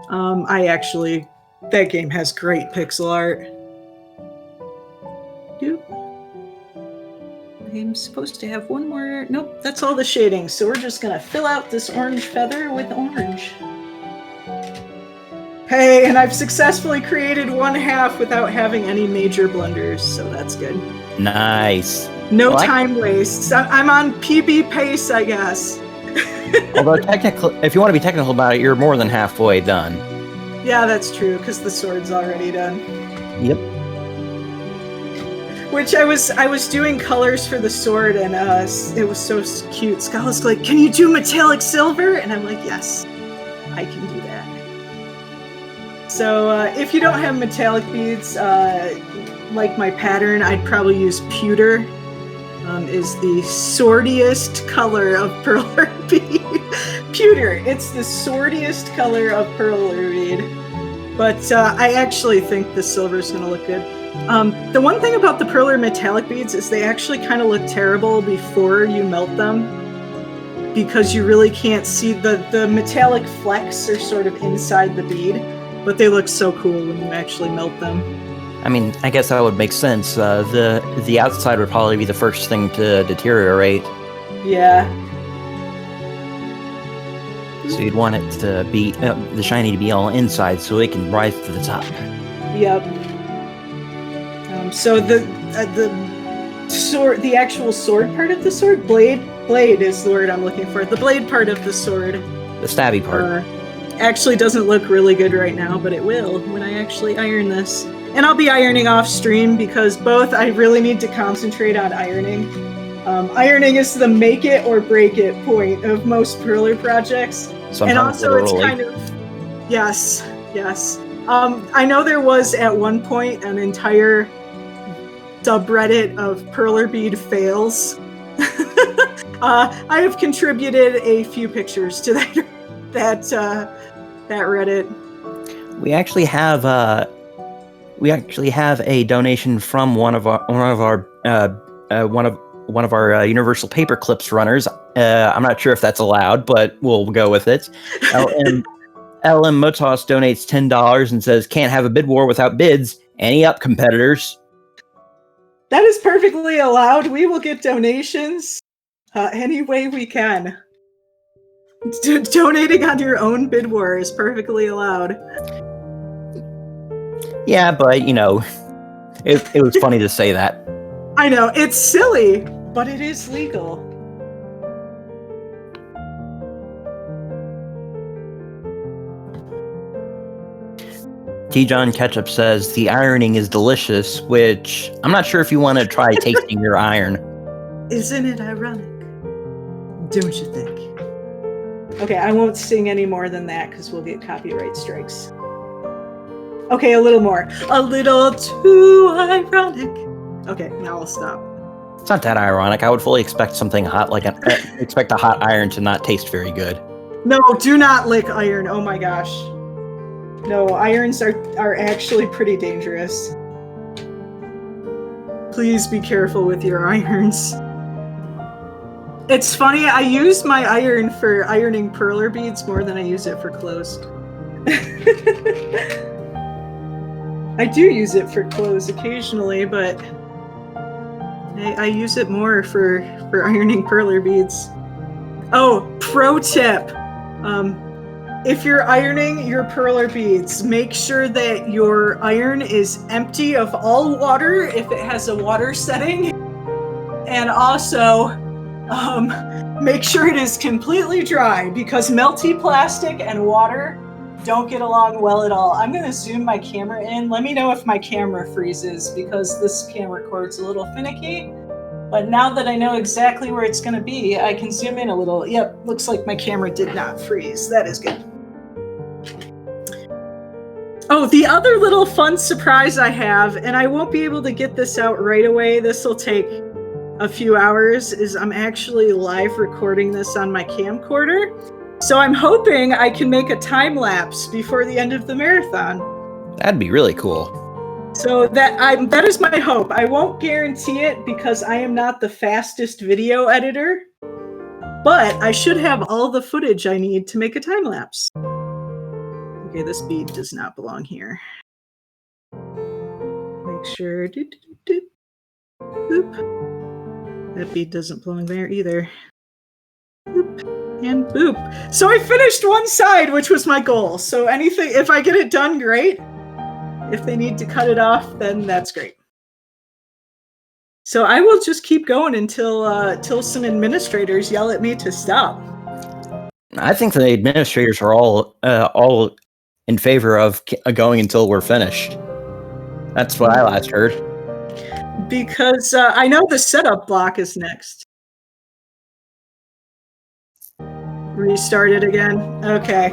that game has great pixel art. I'm supposed to have one more. Nope, that's all the shading. So we're just gonna fill out this orange feather with orange. Hey, and I've successfully created one half without having any major blunders, so that's good. Nice. No time wastes. I'm on PB pace, I guess. Although technically, if you want to be technical about it, you're more than halfway done. Yeah, that's true, because the sword's already done. Yep. Which I was doing colors for the sword, and it was so cute. Scott was like, "Can you do metallic silver?" And I'm like, "Yes, I can do that." So if you don't have metallic beads, like my pattern, I'd probably use pewter. Is the swordiest color of perler bead. Pewter, it's the swordiest color of perler bead. But I actually think the silver's gonna look good. The one thing about the perler metallic beads is they actually kind of look terrible before you melt them, because you really can't see the metallic flecks are sort of inside the bead, but they look so cool when you actually melt them. I mean, I guess that would make sense. The outside would probably be the first thing to deteriorate. Yeah. So you'd want it to be the shiny to be all inside, so it can rise to the top. Yep. So the sword, the actual sword part of the sword, blade is the word I'm looking for. The blade part of the sword, the stabby part, actually doesn't look really good right now, but it will when I actually iron this. And I'll be ironing off stream, because both I really need to concentrate on ironing. Ironing is the make it or break it point of most perler projects. Sometimes and also literally. It's kind of, yes. I know there was at one point an entire subreddit of perler bead fails. I have contributed a few pictures to that Reddit. We actually have a donation from one of our Universal Paper Clips runners. I'm not sure if that's allowed, but we'll go with it. LM Motos donates $10 and says, "Can't have a bid war without bids. Any up, competitors?" That is perfectly allowed. We will get donations any way we can. Donating on your own bid war is perfectly allowed. Yeah, but it was funny to say that. I know, it's silly, but it is legal. T. John Ketchup says the ironing is delicious, which I'm not sure if you want to try tasting your iron. Isn't it ironic? Don't you think? Okay, I won't sing any more than that because we'll get copyright strikes. Okay, a little more. A little too ironic. Okay, now I'll stop. It's not that ironic. I would fully expect something hot, expect a hot iron to not taste very good. No, do not lick iron. Oh my gosh. No, irons are actually pretty dangerous. Please be careful with your irons. It's funny, I use my iron for ironing perler beads more than I use it for clothes. I do use it for clothes occasionally, but I use it more for ironing perler beads. Oh, pro tip. If you're ironing your perler beads, make sure that your iron is empty of all water if it has a water setting. And also, make sure it is completely dry, because melty plastic and water don't get along well at all. I'm going to zoom my camera in. Let me know if my camera freezes, because this camera cord's a little finicky. But now that I know exactly where it's going to be, I can zoom in a little. Yep, looks like my camera did not freeze. That is good. Oh, the other little fun surprise I have, and I won't be able to get this out right away, this will take a few hours, is I'm actually live recording this on my camcorder. So I'm hoping I can make a time lapse before the end of the marathon. That'd be really cool. So that is my hope. I won't guarantee it because I am not the fastest video editor, but I should have all the footage I need to make a time lapse. Okay, this bead does not belong here. Make sure. Boop. That bead doesn't belong there either. Boop and boop. So I finished one side, which was my goal. So anything, if I get it done, great. If they need to cut it off, then that's great. So I will just keep going until some administrators yell at me to stop. I think the administrators are all in favor of going until we're finished. That's what I last heard. Because I know the setup block is next. Restart it again. Okay.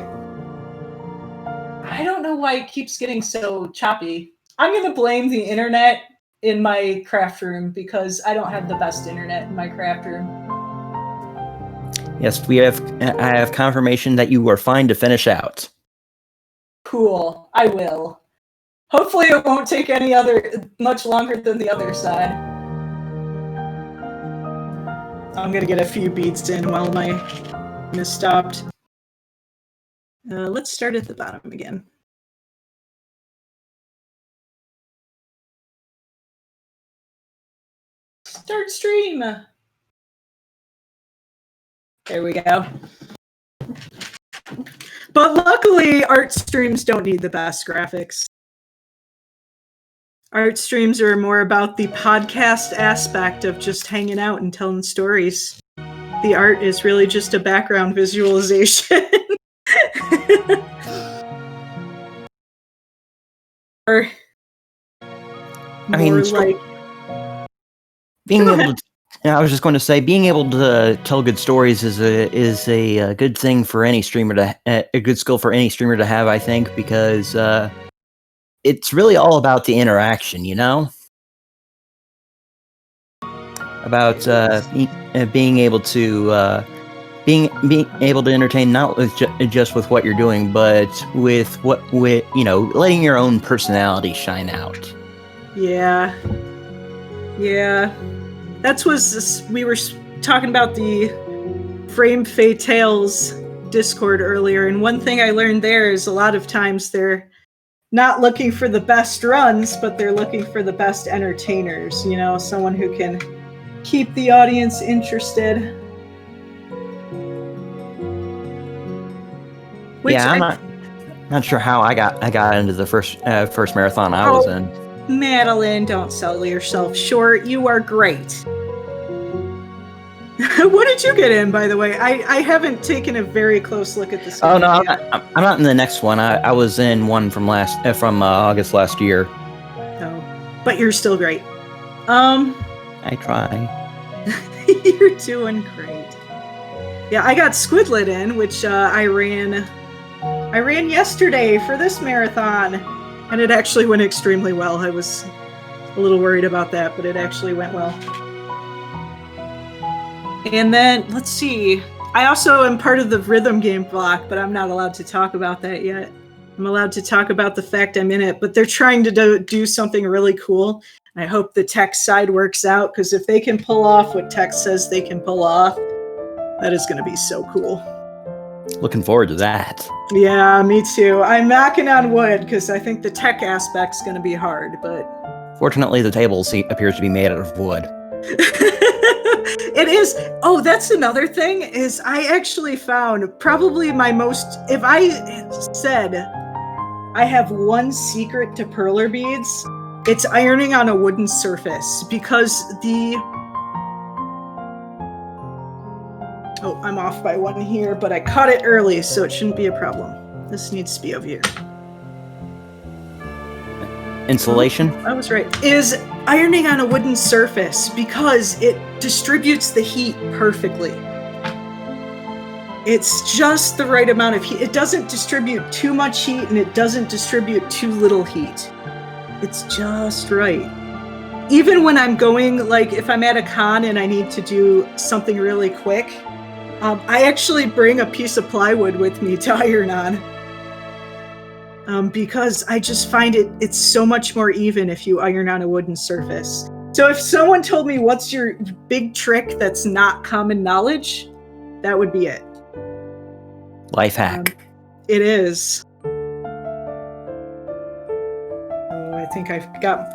I don't know why it keeps getting so choppy. I'm going to blame the internet in my craft room because I don't have the best internet in my craft room. Yes, I have confirmation that you are fine to finish out. Cool. I will. Hopefully it won't take much longer than the other side. I'm going to get a few beads in while my is stopped. Let's start at the bottom again. Start stream. There we go. But luckily, art streams don't need the best graphics. Art streams are more about the podcast aspect of just hanging out and telling stories. The art is really just a background visualization. Or I mean, like being able to. I was just going to say, being able to tell good stories is a good thing for any streamer to a good skill for any streamer to have. I think because it's really all about the interaction, you know, about being able to being able to entertain not with just with what you're doing, but with letting your own personality shine out. Yeah. That's we were talking about the Frame Fatales Discord earlier, and one thing I learned there is a lot of times they're not looking for the best runs, but they're looking for the best entertainers, you know, someone who can keep the audience interested. I'm not sure how I got into the first marathon I was in. Madeline, don't sell yourself short. You are great. What did you get in, by the way? I haven't taken a very close look at this. Oh no, I'm not in the next one. I was in one from August last year. Oh, but you're still great. I try. You're doing great. Yeah, I got Squidlet in, which I ran yesterday for this marathon, and it actually went extremely well. I was a little worried about that, but it actually went well. And then, let's see. I also am part of the rhythm game block, but I'm not allowed to talk about that yet. I'm allowed to talk about the fact I'm in it, but they're trying to do something really cool. I hope the tech side works out, because if they can pull off what tech says they can pull off, that is going to be so cool. Looking forward to that. Yeah, me too. I'm knocking on wood, because I think the tech aspect's going to be hard, but... Fortunately, the table appears to be made out of wood. It is. Oh, that's another thing, is I actually found probably my most... If I said I have one secret to Perler beads, it's ironing on a wooden surface, because Oh, I'm off by one here, but I caught it early, so it shouldn't be a problem. This needs to be over here. Insulation? I was right. Is ironing on a wooden surface, because it distributes the heat perfectly. It's just the right amount of heat. It doesn't distribute too much heat, and it doesn't distribute too little heat. It's just right. Even when I'm going, like if I'm at a con and I need to do something really quick, I actually bring a piece of plywood with me to iron on. Because I just find it's so much more even if you iron on a wooden surface. So if someone told me what's your big trick that's not common knowledge, that would be it. Life hack. It is. Oh, I think I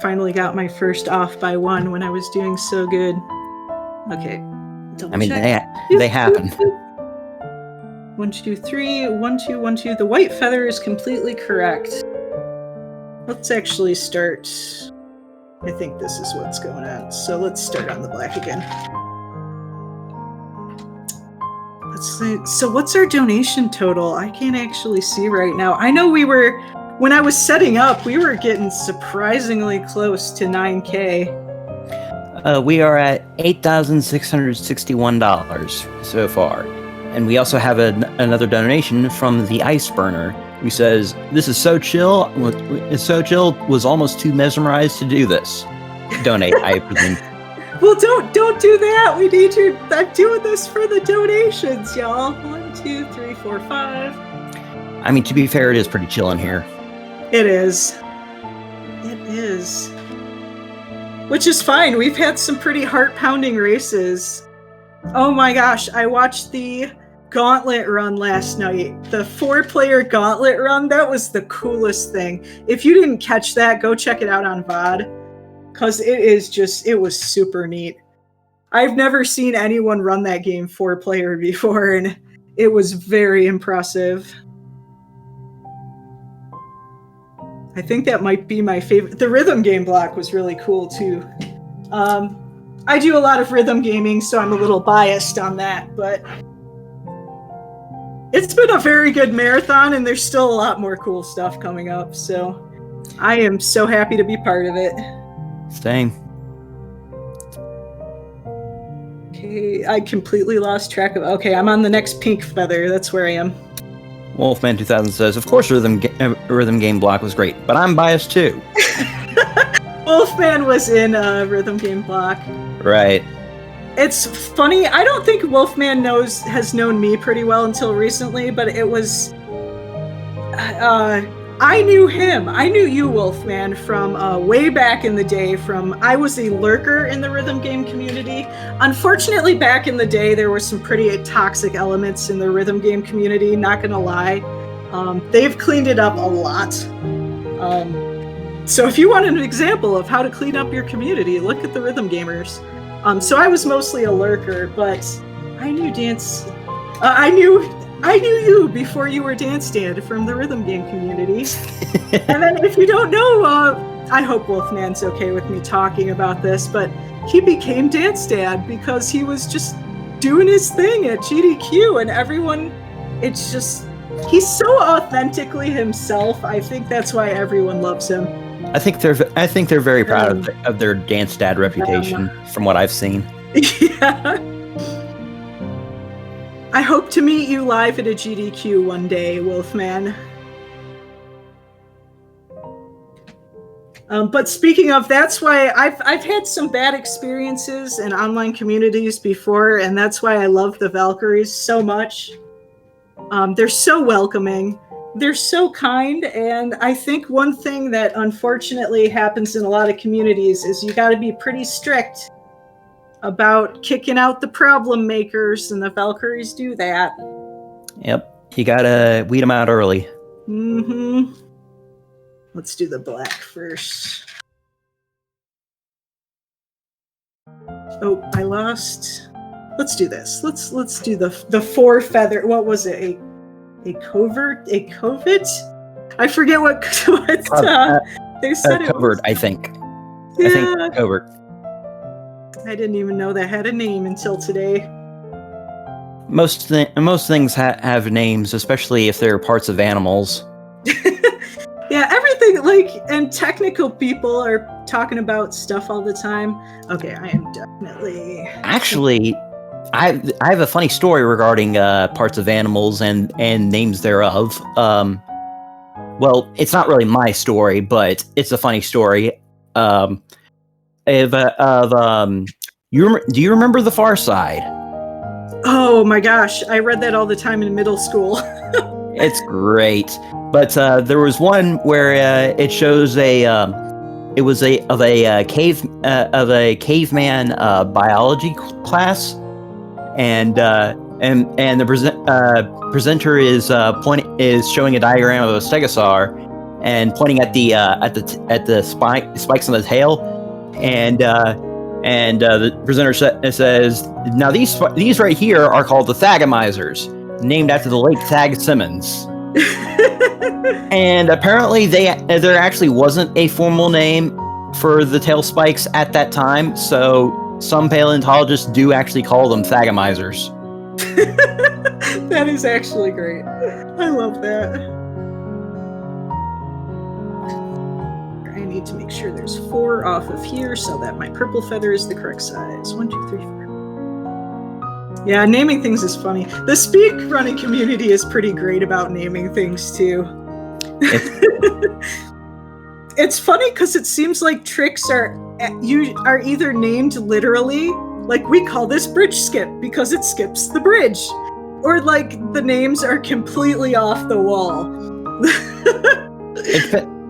finally got my first off by one when I was doing so good. Okay. Double I mean, check. they happen. 1, 2, 3. 1, 2, 1, 2. The white feather is completely correct. Let's actually start. I think this is what's going on. So let's start on the black again. Let's see. So what's our donation total? I can't actually see right now. I know when I was setting up, we were getting surprisingly close to 9K. We are at $8,661 so far. And we also have another donation from the Ice Burner, who says, "This is so chill. It's so chill. Was almost too mesmerized to do this." Donate, I presume. Well, don't do that. We need you. I'm doing this for the donations, y'all. 1, 2, 3, 4, 5. I mean, to be fair, it is pretty chill in here. It is. It is. Which is fine. We've had some pretty heart-pounding races. Oh my gosh, I watched the Gauntlet run last night. The 4-player Gauntlet run, that was the coolest thing. If you didn't catch that, go check it out on VOD. Because it was super neat. I've never seen anyone run that game 4-player before, and it was very impressive. I think that might be my favorite. The rhythm game block was really cool too. I do a lot of rhythm gaming, so I'm a little biased on that, but it's been a very good marathon, and there's still a lot more cool stuff coming up, so I am so happy to be part of it. Same. Okay, I completely lost track of... Okay, I'm on the next pink feather. That's where I am. Wolfman 2000 says, "Of course, rhythm game block was great, but I'm biased too." Wolfman was in rhythm game block. Right. It's funny. I don't think Wolfman has known me pretty well until recently, but it was... I knew him. I knew you, Wolfman, from way back in the day. I was a lurker in the rhythm game community. Unfortunately, back in the day, there were some pretty toxic elements in the rhythm game community, not gonna lie. They've cleaned it up a lot. So if you want an example of how to clean up your community, look at the rhythm gamers. So I was mostly a lurker, but I knew I knew you before you were Dance Dad from the rhythm game community. And then if you don't know, I hope Wolfman's okay with me talking about this, but he became Dance Dad because he was just doing his thing at GDQ, and everyone, it's just, he's so authentically himself. I think that's why everyone loves him. I think they're very proud of their Dance Dad reputation, from what I've seen. Yeah. I hope to meet you live at a GDQ one day, Wolfman. But speaking of, that's why I've had some bad experiences in online communities before, and that's why I love the Valkyries so much. They're so welcoming, they're so kind, and I think one thing that unfortunately happens in a lot of communities is you got to be pretty strict about kicking out the problem makers, and the Valkyries do that. Yep, you gotta weed them out early. Mm-hmm. Let's do the black first. Oh, I lost. Let's do this. Let's do the 4 feather. What was it? A covert? A covert? I forget what they said. Covert, I think. Yeah. I think covert. I didn't even know that had a name until today. Most things have names, especially if they're parts of animals. Yeah, everything, and technical people are talking about stuff all the time. Okay, I am definitely... Actually, I have a funny story regarding parts of animals and names thereof. Well, it's not really my story, but it's a funny story. Do you remember The Far Side? Oh my gosh, I read that all the time in middle school. It's great, but there was one where it shows a caveman biology class, and the presenter is showing a diagram of a stegosaur and pointing at the spikes on the tail, and And the presenter says, now these right here are called the Thagamizers, named after the late Thag Simmons. And apparently there actually wasn't a formal name for the tail spikes at that time, so some paleontologists do actually call them Thagamizers. That is actually great. I love that. I need to make sure there's 4 off of here so that my purple feather is the correct size. 1, 2, 3, 4. Yeah, naming things is funny. The speedrunning community is pretty great about naming things too. It's funny because it seems like tricks are either named literally, like we call this bridge skip because it skips the bridge, or like the names are completely off the wall.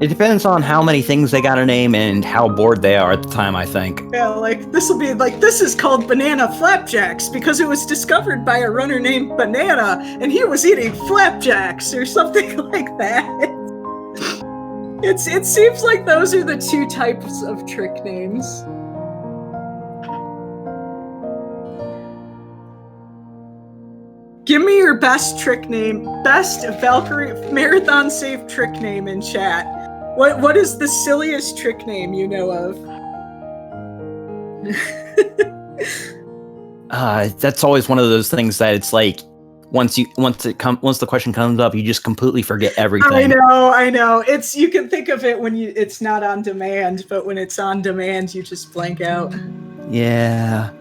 It depends on how many things they got to name and how bored they are at the time, I think. Yeah, like this will be like, this is called Banana Flapjacks because it was discovered by a runner named Banana and he was eating flapjacks or something like that. It seems like those are the 2 types of trick names. Give me your best trick name, best Valkyrie marathon safe trick name in chat. What is the silliest trick name you know of? That's always one of those things that it's like once the question comes up, you just completely forget everything. I know. You can think of it when it's not on demand, but when it's on demand, you just blank out. Yeah.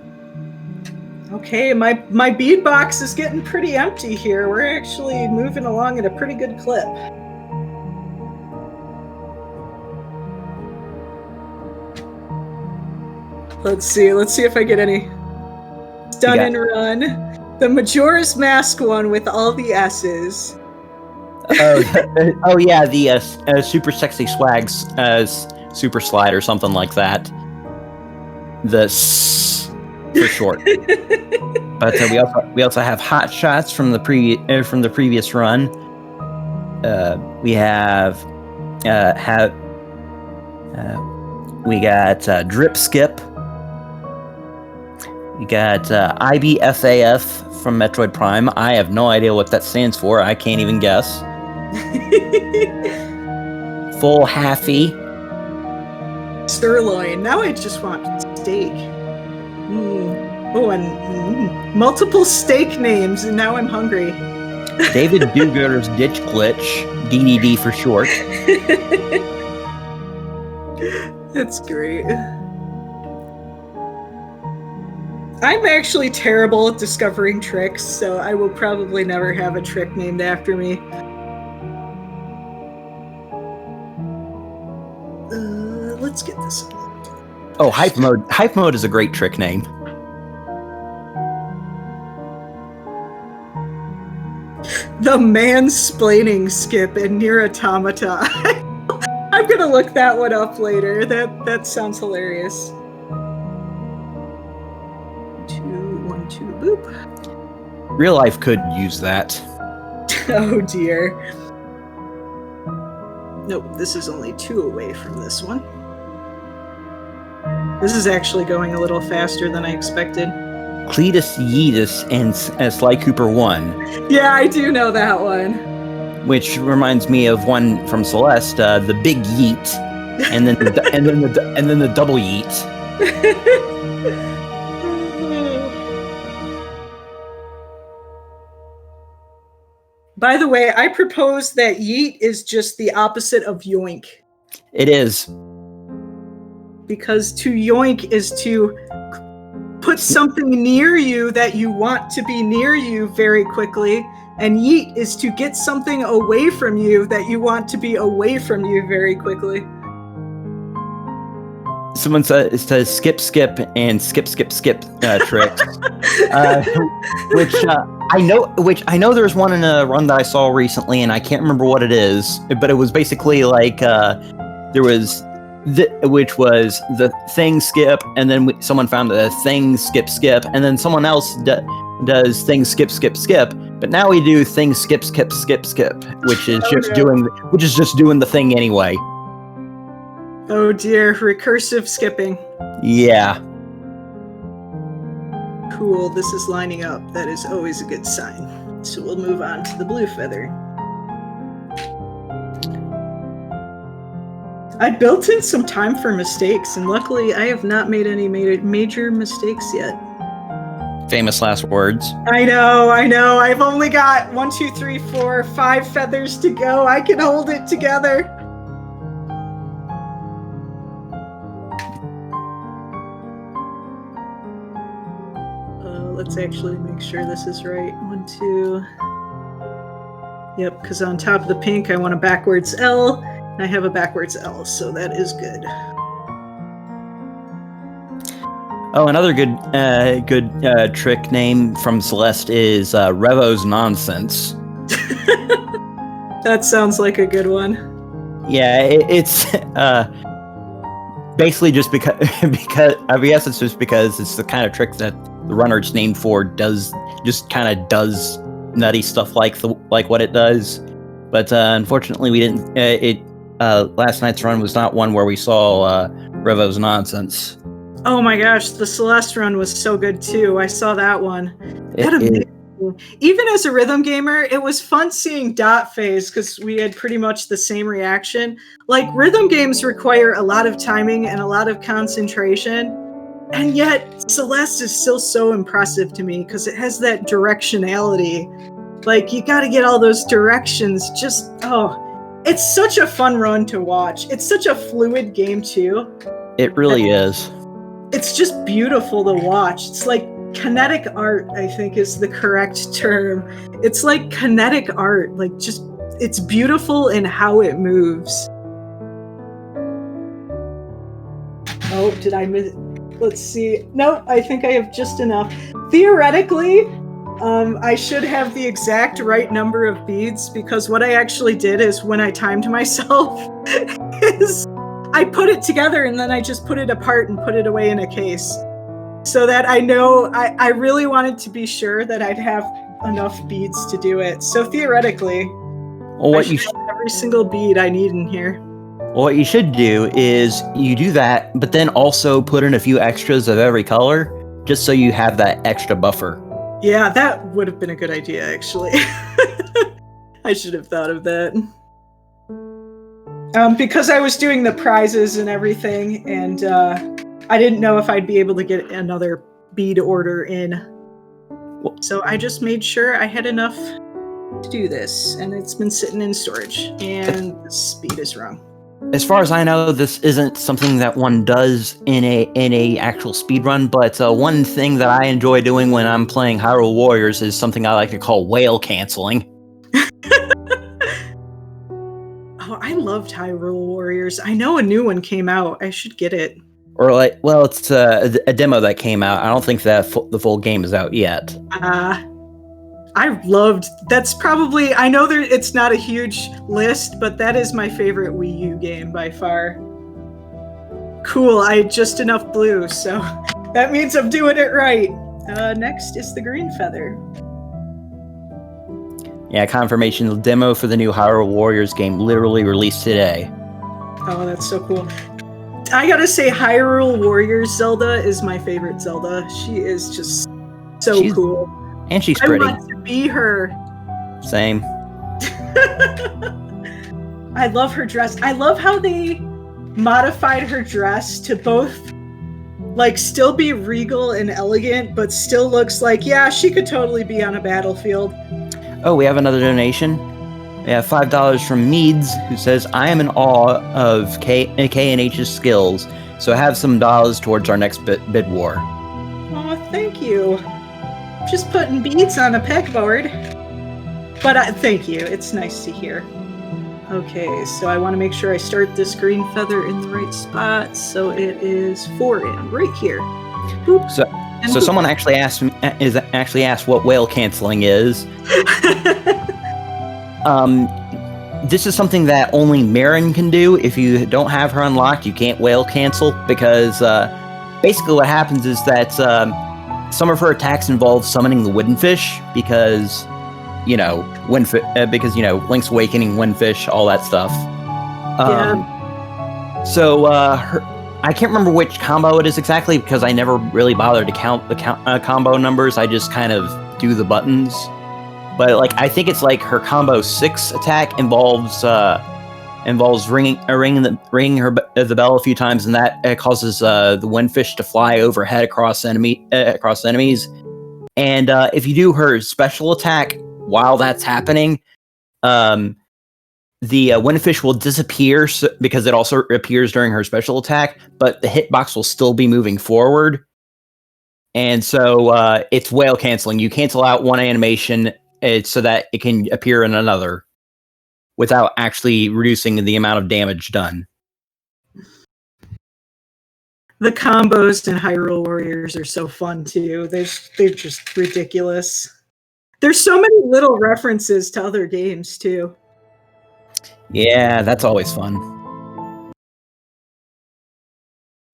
Okay, my bead box is getting pretty empty here. We're actually moving along at a pretty good clip. Let's see if I get any. Stun and run. The Majora's Mask one with all the S's. Oh yeah, the super sexy swags super slide or something like that. The S for short. But we also have hot shots from the previous run. We got drip skip. We got IBFAF from Metroid Prime. I have no idea what that stands for. I can't even guess. Full halfy. Sirloin. Now I just want steak. Oh, and multiple steak names, and now I'm hungry. David Do-Gooder's Ditch Glitch. DDD for short. That's great. I'm actually terrible at discovering tricks, so I will probably never have a trick named after me. Let's get this. Oh, hype mode. Hype mode is a great trick name. The mansplaining skip in Nier Automata. I'm gonna look that one up later. That sounds hilarious. 2, 1, 2, boop. Real life could use that. Oh dear. Nope, this is only 2 away from this one. This is actually going a little faster than I expected. Cletus Yeetus and Sly Cooper 1. Yeah, I do know that one. Which reminds me of one from Celeste, the Big Yeet, and then the Double Yeet. By the way, I propose that yeet is just the opposite of yoink. It is. Because to yoink is to put something near you that you want to be near you very quickly, and yeet is to get something away from you that you want to be away from you very quickly. Someone says skip and skip tricks, which I know there's one in a run that I saw recently, and I can't remember what it is, but it was basically like there was which was the thing skip, and then someone found the thing skip, and then someone else does thing skip, but now we do thing skip, which is just doing the thing anyway. Oh dear, recursive skipping. Yeah. Cool, this is lining up. That is always a good sign. So we'll move on to the blue feather. I built in some time for mistakes, and luckily I have not made any major mistakes yet. Famous last words. I know. I've only got 1, 2, 3, 4, 5 feathers to go. I can hold it together. Let's actually make sure this is right. 1, 2. Yep, because on top of the pink, I want a backwards L. And I have a backwards L, so that is good. Oh, another good trick name from Celeste is Revo's Nonsense. That sounds like a good one. Yeah, it's basically just because I guess it's just because it's the kind of trick that the runner it's named for does nutty stuff like what it does. But unfortunately, we didn't. Last night's run was not one where we saw Revo's Nonsense. Oh my gosh, the Celeste run was so good too. I saw that one. Even as a rhythm gamer, it was fun seeing Dot Phase because we had pretty much the same reaction. Like, rhythm games require a lot of timing and a lot of concentration, and yet Celeste is still so impressive to me because it has that directionality. Like, you got to get all those directions. It's such a fun run to watch. It's such a fluid game too. It really is. It's just beautiful to watch. It's like kinetic art, I think is the correct term. It's like kinetic art. Like, just, it's beautiful in how it moves. Oh, did I miss? Let's see. Nope, I think I have just enough. Theoretically, I should have the exact right number of beads, because what I actually did is when I timed myself is I put it together and then I just put it apart and put it away in a case. So that I know, I really wanted to be sure that I'd have enough beads to do it. So theoretically, I should have every single bead I need in here. Well, what you should do is you do that, but then also put in a few extras of every color, just so you have that extra buffer. Yeah, that would have been a good idea, actually. I should have thought of that. Because I was doing the prizes and everything, and I didn't know if I'd be able to get another bead order in. So I just made sure I had enough to do this, and it's been sitting in storage, and the speed is wrong. As far as I know, this isn't something that one does in a actual speedrun, but one thing that I enjoy doing when I'm playing Hyrule Warriors is something I like to call whale canceling. Oh, I loved Hyrule Warriors. I know a new one came out. I should get it. Or it's a demo that came out. I don't think that the full game is out yet. That's probably, I know it's not a huge list, but that is my favorite Wii U game by far. Cool, I had just enough blue, so that means I'm doing it right. Next is the green feather. Yeah, confirmation. The demo for the new Hyrule Warriors game literally released today. Oh, that's so cool. I gotta say, Hyrule Warriors Zelda is my favorite Zelda. She is just so cool. And she's pretty. I want to be her. Same. I love her dress. I love how they modified her dress to both, like, still be regal and elegant, but still looks like, yeah, she could totally be on a battlefield. Oh, we have another donation. We have $5 from Meads, who says, I am in awe of K&H's skills, so have some dollars towards our next bid war. Aw, thank you. Just putting beads on a pegboard. But thank you. It's nice to hear. Okay, so I want to make sure I start this green feather in the right spot. So it is 4 in, right here. Boop. So someone actually asked what whale canceling is. This is something that only Marin can do. If you don't have her unlocked, you can't whale cancel, because basically what happens is that some of her attacks involve summoning the wooden fish, because Link's Awakening, Windfish, all that stuff. So I can't remember which combo it is exactly because I never really bothered to count the combo numbers. I just kind of do the buttons. But like, I think it's like her combo 6 attack involves ringing the bell a few times, and that causes the windfish to fly overhead across enemies. And if you do her special attack while that's happening, the windfish will disappear because it also appears during her special attack, but the hitbox will still be moving forward. And so it's whale canceling. You cancel out one animation so that it can appear in another without actually reducing the amount of damage done. The combos in Hyrule Warriors are so fun too. They're just ridiculous. There's so many little references to other games too. Yeah, that's always fun.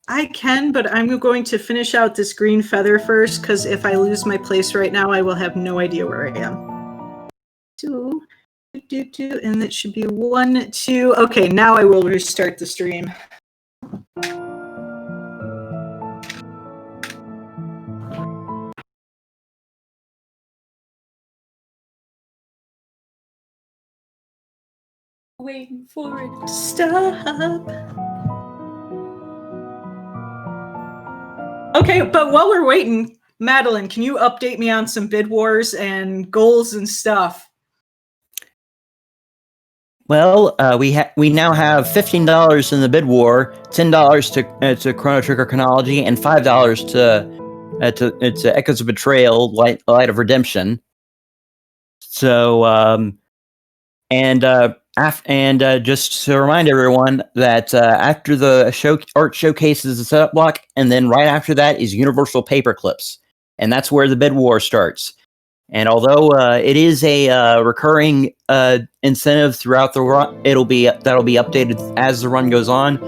I can, but I'm going to finish out this green feather first, because if I lose my place right now, I will have no idea where I am. 2, and it should be 1, 2. Okay, now I will restart the stream. Waiting for it to stop. Okay, but while we're waiting, Madeline, can you update me on some bid wars and goals and stuff? Well, we now have $15 in the bid war, $10 to Chrono Trigger Chronology, and $5 to Echoes of Betrayal, Light of Redemption. So, just to remind everyone that after the art showcase is the setup block, and then right after that is Universal Paperclips, and that's where the bid war starts. And although it is a recurring incentive throughout the run, that'll be updated as the run goes on.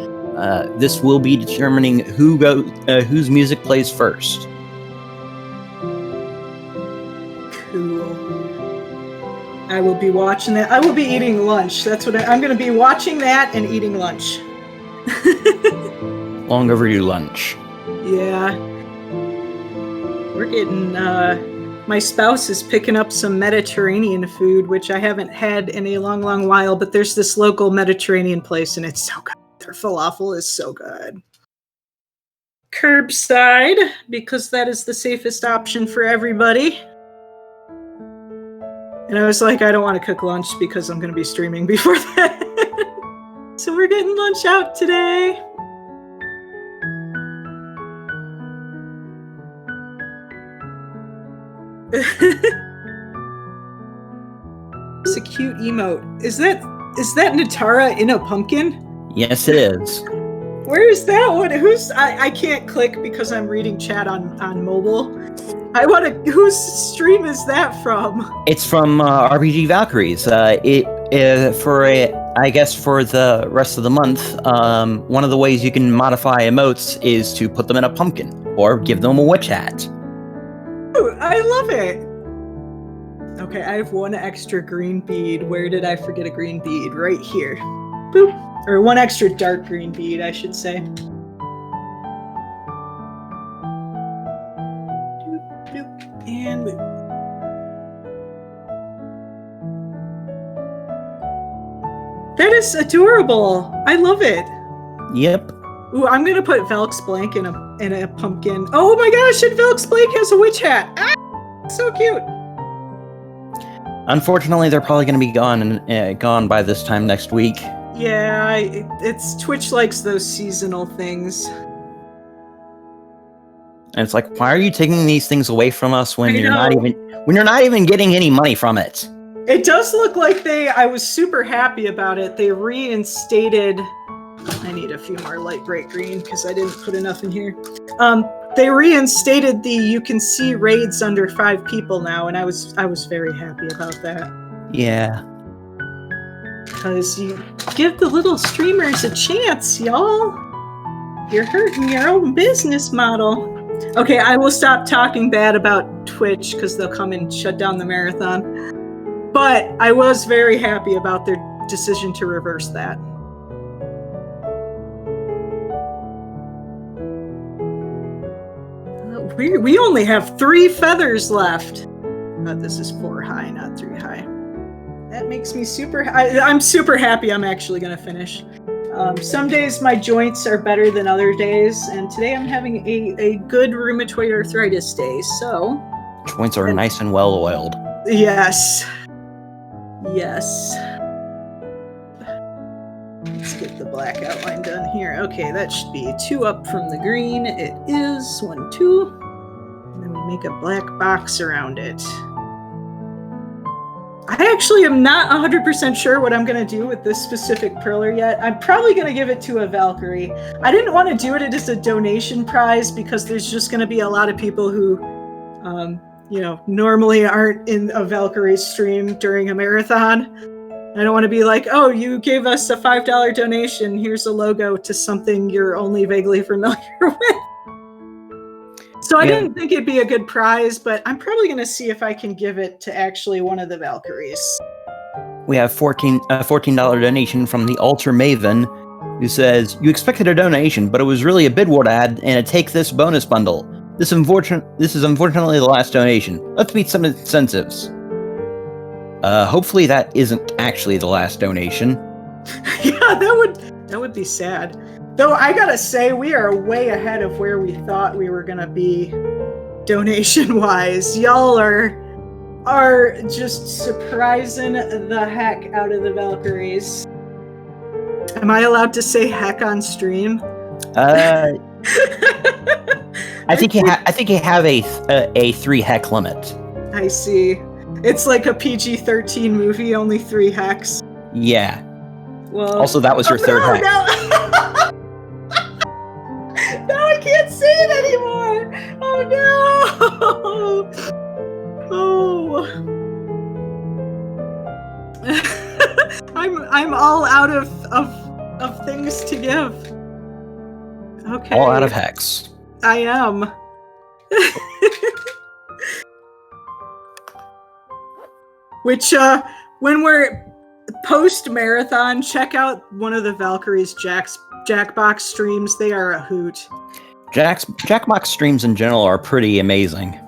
This will be determining whose music plays first. Cool. I will be watching that. I will be eating lunch. That's what I'm going to be watching that and eating lunch. Long overdue lunch. Yeah. We're getting, my spouse is picking up some Mediterranean food, which I haven't had in a long, long while, but there's this local Mediterranean place and it's so good. Their falafel is so good. Curbside, because that is the safest option for everybody. And I was like, I don't want to cook lunch because I'm going to be streaming before that. So we're getting lunch out today. It's a cute emote. Is that Natara in a pumpkin? Yes, it is. Where is that one? I can't click because I'm reading chat on mobile. Whose stream is that from? It's from RPG Valkyries. I guess for the rest of the month, one of the ways you can modify emotes is to put them in a pumpkin or give them a witch hat. Ooh, I love it. Okay, I have one extra green bead. Where did I forget a green bead? Right here. Boop. Or one extra dark green bead, I should say. Doop, doop, and boop. That is adorable. I love it. Yep. Ooh, I'm gonna put Velx Blank in a pumpkin. Oh my gosh, and Velx Blank has a witch hat. Ah, so cute. Unfortunately, they're probably going to be gone by this time next week. Yeah, it's Twitch likes those seasonal things. And it's like, why are you taking these things away from us when you're not even getting any money from it? It does look like I was super happy about it. They reinstated. I need a few more light bright green because I didn't put enough in here. They reinstated you can see raids under 5 people now, and I was very happy about that. Yeah. Because you give the little streamers a chance, y'all. You're hurting your own business model. Okay, I will stop talking bad about Twitch because they'll come and shut down the marathon. But I was very happy about their decision to reverse that. We only have 3 feathers left. This is 4 high, not 3 high. That makes me I'm super happy I'm actually going to finish. Some days my joints are better than other days, and today I'm having a good rheumatoid arthritis day, so... Joints are nice and well oiled. Yes. Yes. Let's get the black outline done here. Okay, that should be 2 up from the green. It is 1, 2. And then we make a black box around it. I actually am not 100% sure what I'm going to do with this specific Perler yet. I'm probably going to give it to a Valkyrie. I didn't want to do it as a donation prize because there's just going to be a lot of people who, normally aren't in a Valkyrie stream during a marathon. I don't want to be like, oh, you gave us a $5 donation. Here's a logo to something you're only vaguely familiar with. So I didn't think it'd be a good prize, but I'm probably going to see if I can give it to actually one of the Valkyries. We have a $14 donation from the Altar Maven, who says, "You expected a donation, but it was really a Bidward ad and a Take This bonus bundle. This is unfortunately the last donation. Let's meet some incentives." Hopefully that isn't actually the last donation. Yeah, that would be sad. Though I gotta say, we are way ahead of where we thought we were gonna be donation-wise. Y'all are just surprising the heck out of the Valkyries. Am I allowed to say heck on stream? I think you have a 3 heck limit. I see. It's like a PG-13 movie, only 3 hecks. Yeah. Well. Also, that was your third heck. No. Now I can't say it anymore. Oh no. Oh. I'm all out of things to give. Okay. All out of hex. I am. Which, when we're post-marathon, check out one of the Valkyries Jackbox streams. They are a hoot. Jackbox streams in general are pretty amazing.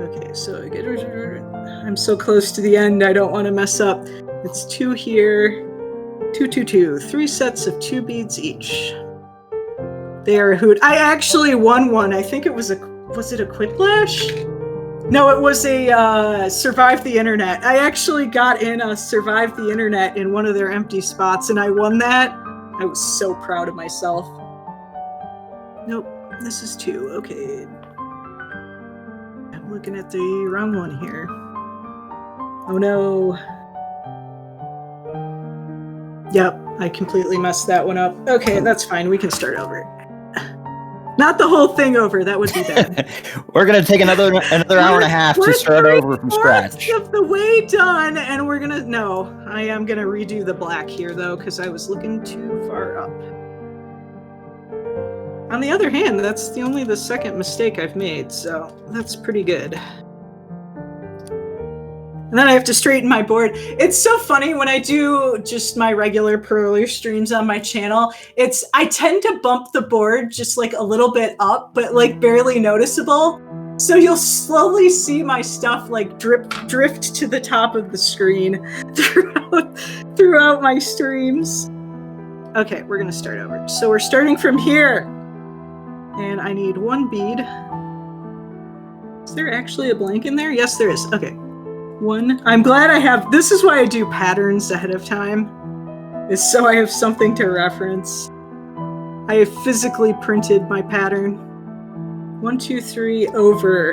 Okay, so I'm so close to the end, I don't want to mess up. It's 2 here. 2, 2, 2. 3 sets of 2 beads each. They are a hoot. I actually won one. I think it was was it a Quiplash? No, it was a Survive the Internet. I actually got in a Survive the Internet in one of their empty spots, and I won that. I was so proud of myself. Nope, this is 2. Okay. I'm looking at the wrong one here. Oh no. Yep, I completely messed that one up. Okay, that's fine. We can start over. Not the whole thing over. That would be bad. We're gonna take another hour and a half to start over from scratch. Of the way done, and we're gonna I am gonna redo the black here though, because I was looking too far up. On the other hand, that's only the second mistake I've made, so that's pretty good. And then I have to straighten my board. It's so funny when I do just my regular Perler streams on my channel. I tend to bump the board just like a little bit up, but like barely noticeable. So you'll slowly see my stuff like drift to the top of the screen throughout my streams. Okay, we're gonna start over. So we're starting from here. And I need 1 bead. Is there actually a blank in there? Yes, there is. Okay. 1. I'm glad I have, this is why I do patterns ahead of time, is so I have something to reference. I have physically printed my pattern. 1, 2, 3, over,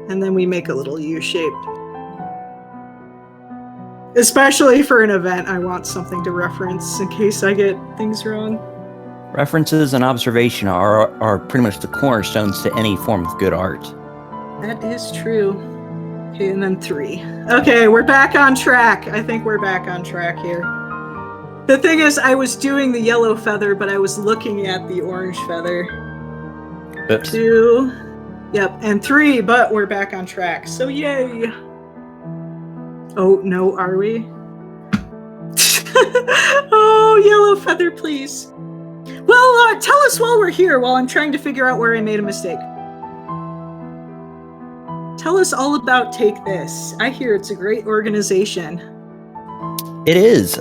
and then we make a little U shape. Especially for an event, I want something to reference in case I get things wrong. References and observation are pretty much the cornerstones to any form of good art. That is true. Okay, and then 3. Okay, we're back on track. I think we're back on track here. The thing is, I was doing the yellow feather, but I was looking at the orange feather. Oops. 2. Yep, and 3, but we're back on track. So yay. Oh, no, are we? Oh, yellow feather, please. Well, tell us while we're here, while I'm trying to figure out where I made a mistake. Tell us all about Take This. I hear it's a great organization. It is.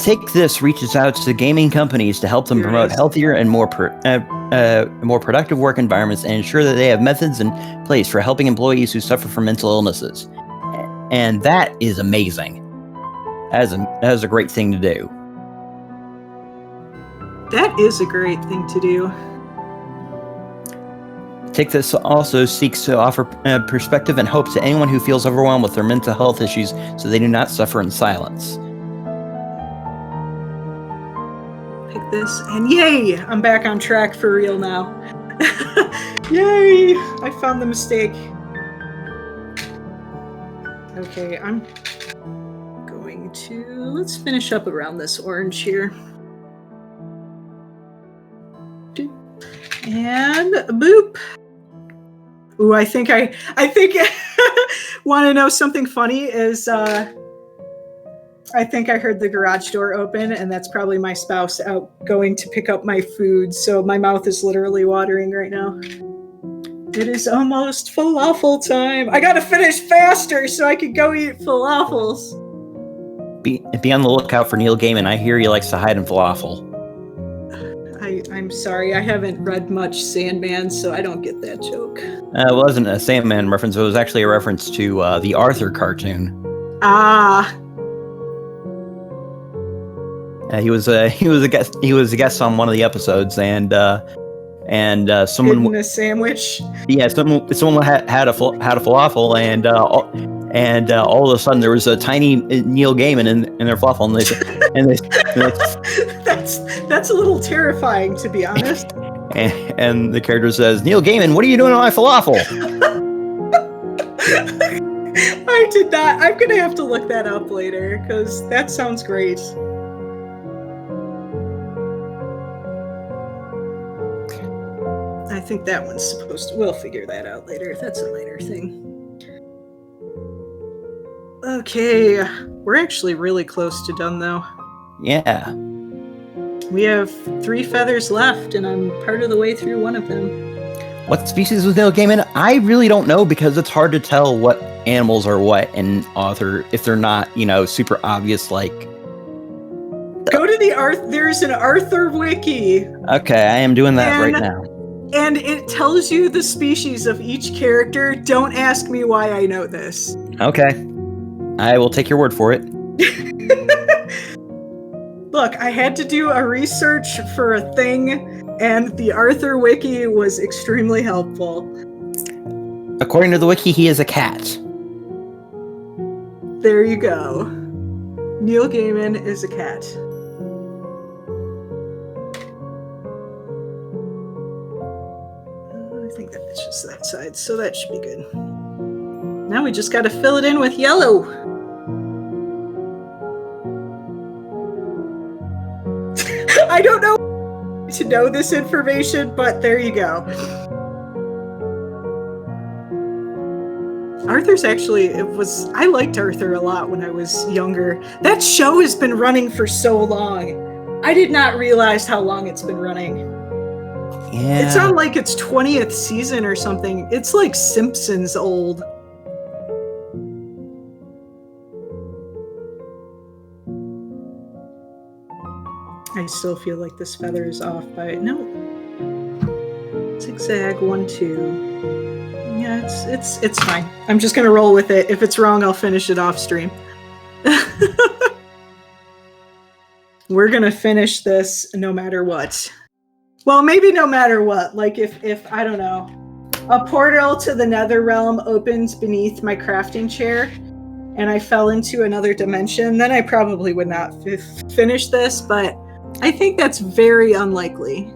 Take This reaches out to gaming companies to help them promote healthier and more productive work environments and ensure that they have methods in place for helping employees who suffer from mental illnesses. And that is amazing. That is a great thing to do. That is a great thing to do. Take This also seeks to offer perspective and hope to anyone who feels overwhelmed with their mental health issues so they do not suffer in silence. Take this, and yay! I'm back on track for real now. Yay! I found the mistake. Okay, I'm going to... Let's finish up around this orange here. And boop. Ooh, I think want to know something funny is I think I heard the garage door open, and that's probably my spouse out going to pick up my food, so my mouth is literally watering right now. It is almost falafel time. I gotta finish faster so I can go eat falafels. Be on the lookout for Neil Gaiman. I hear he likes to hide in falafel. I'm sorry, I haven't read much Sandman, so I don't get that joke. It wasn't a Sandman reference. It was actually a reference to the Arthur cartoon. Ah. He was a guest. He was a guest on one of the episodes, and someone hidden a sandwich. Yeah, someone had a falafel, and all of a sudden there was a tiny Neil Gaiman in their falafel, and that's a little terrifying, to be honest. and the character says, "Neil Gaiman, what are you doing on my falafel?" I did not. I'm gonna have to look that up later because that sounds great. I think that one's supposed to... We'll figure that out later. That's a minor thing. Okay. We're actually really close to done, though. Yeah. We have 3 feathers left, and I'm part of the way through one of them. What species was Neil Gaiman? I really don't know, because it's hard to tell what animals are what in Author if they're not, super obvious, like... Go to the There's an Arthur wiki. Okay, I am doing that right now. And it tells you the species of each character. Don't ask me why I know this. Okay. I will take your word for it. Look, I had to do a research for a thing, and the Arthur wiki was extremely helpful. According to the wiki, he is a cat. There you go. Neil Gaiman is a cat. I think that matches that side, so that should be good. Now we just gotta fill it in with yellow. I don't know to know this information, but there you go. Arthur's actually, I liked Arthur a lot when I was younger. That show has been running for so long. I did not realize how long it's been running. Yeah. It's on like its 20th season or something. It's like Simpsons old. I still feel like this feather is off by... No. Zigzag, 1, 2. Yeah, it's fine. I'm just gonna roll with it. If it's wrong, I'll finish it off stream. We're gonna finish this no matter what. Well, maybe no matter what. Like if I don't know, a portal to the nether realm opens beneath my crafting chair and I fell into another dimension, then I probably would not finish this, but I think that's very unlikely.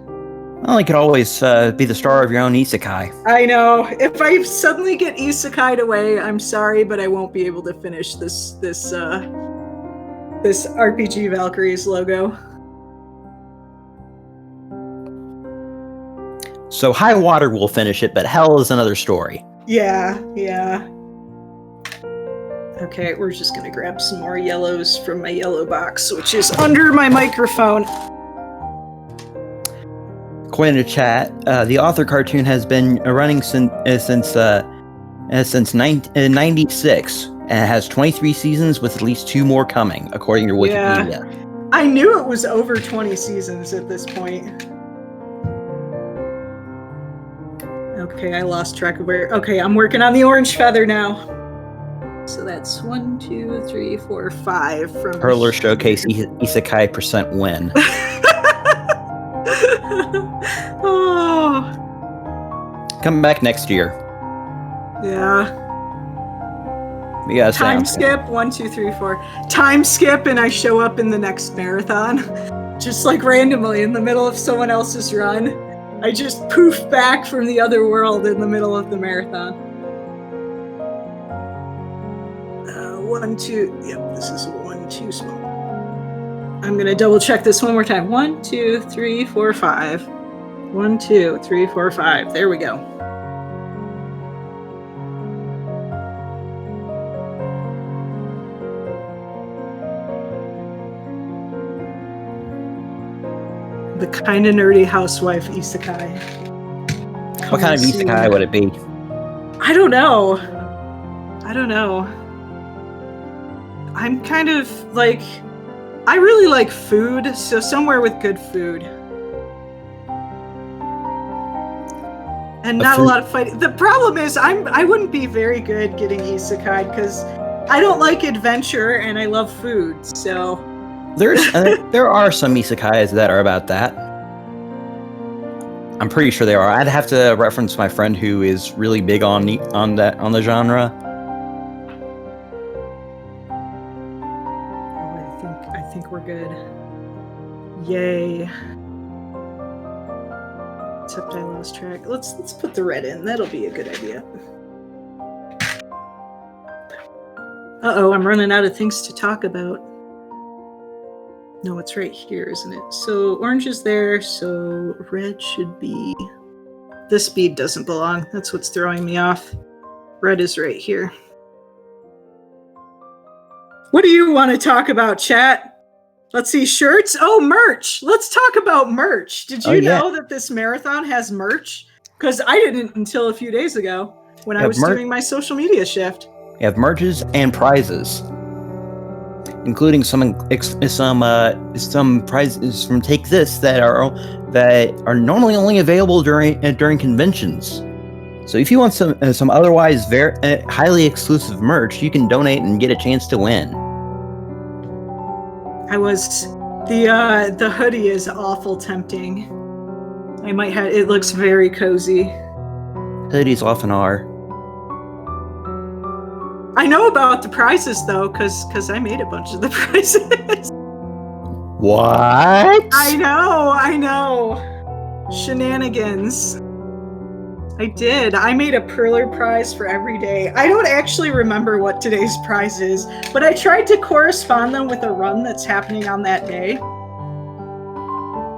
Well, you could always be the star of your own isekai. I know. If I suddenly get isekai'd away, I'm sorry, but I won't be able to finish this RPG Valkyries logo. So High Water will finish it, but Hell is another story. Yeah. Okay, we're just gonna grab some more yellows from my yellow box, which is under my microphone. According to chat, the Author cartoon has been running since since 96, and it has 23 seasons with at least 2 more coming, according to Wikipedia. Yeah. I knew it was over 20 seasons at this point. Okay, I lost track of where. Okay, I'm working on the orange feather now. So that's 1, 2, 3, 4, 5 from Perler Showcase Isekai % win. Oh. Come back next year. Yeah. We got Time skip, 1, 2, 3, 4. Time skip, and I show up in the next marathon. Just like randomly in the middle of someone else's run. I just poof back from the other world in the middle of the marathon. 1, 2. Yep, this is 1, 2 small. I'm gonna double check this one more time. 1, 2, 3, 4, 5. 1, 2, 3, 4, 5. There we go. The Kinda Nerdy Housewife Isekai. What kind of isekai would it be? I don't know. I'm kind of like, I really like food, so somewhere with good food. And not a lot of fighting. The problem is I wouldn't be very good getting isekai because I don't like adventure and I love food, so... There are some isekais that are about that. I'm pretty sure there are. I'd have to reference my friend who is really big on the genre. I think we're good. Yay. Except I lost track. Let's put the red in. That'll be a good idea. Uh-oh, I'm running out of things to talk about. No, it's right here, isn't it? So orange is there, so red should be... This bead doesn't belong. That's what's throwing me off. Red is right here. What do you want to talk about, chat? Let's see, shirts? Oh, merch! Let's talk about merch. Did you know that this marathon has merch? Because I didn't until a few days ago when I was doing my social media shift. You have merches and prizes, including some prizes from Take This that are normally only available during conventions. So if you want some otherwise very highly exclusive merch, you can donate and get a chance to win. The hoodie is awful tempting. I might have. It looks very cozy. Hoodies often are. I know about the prizes though, because I made a bunch of the prizes. What? I know. Shenanigans. I did. I made a Perler prize for every day. I don't actually remember what today's prize is, but I tried to correspond them with a run that's happening on that day.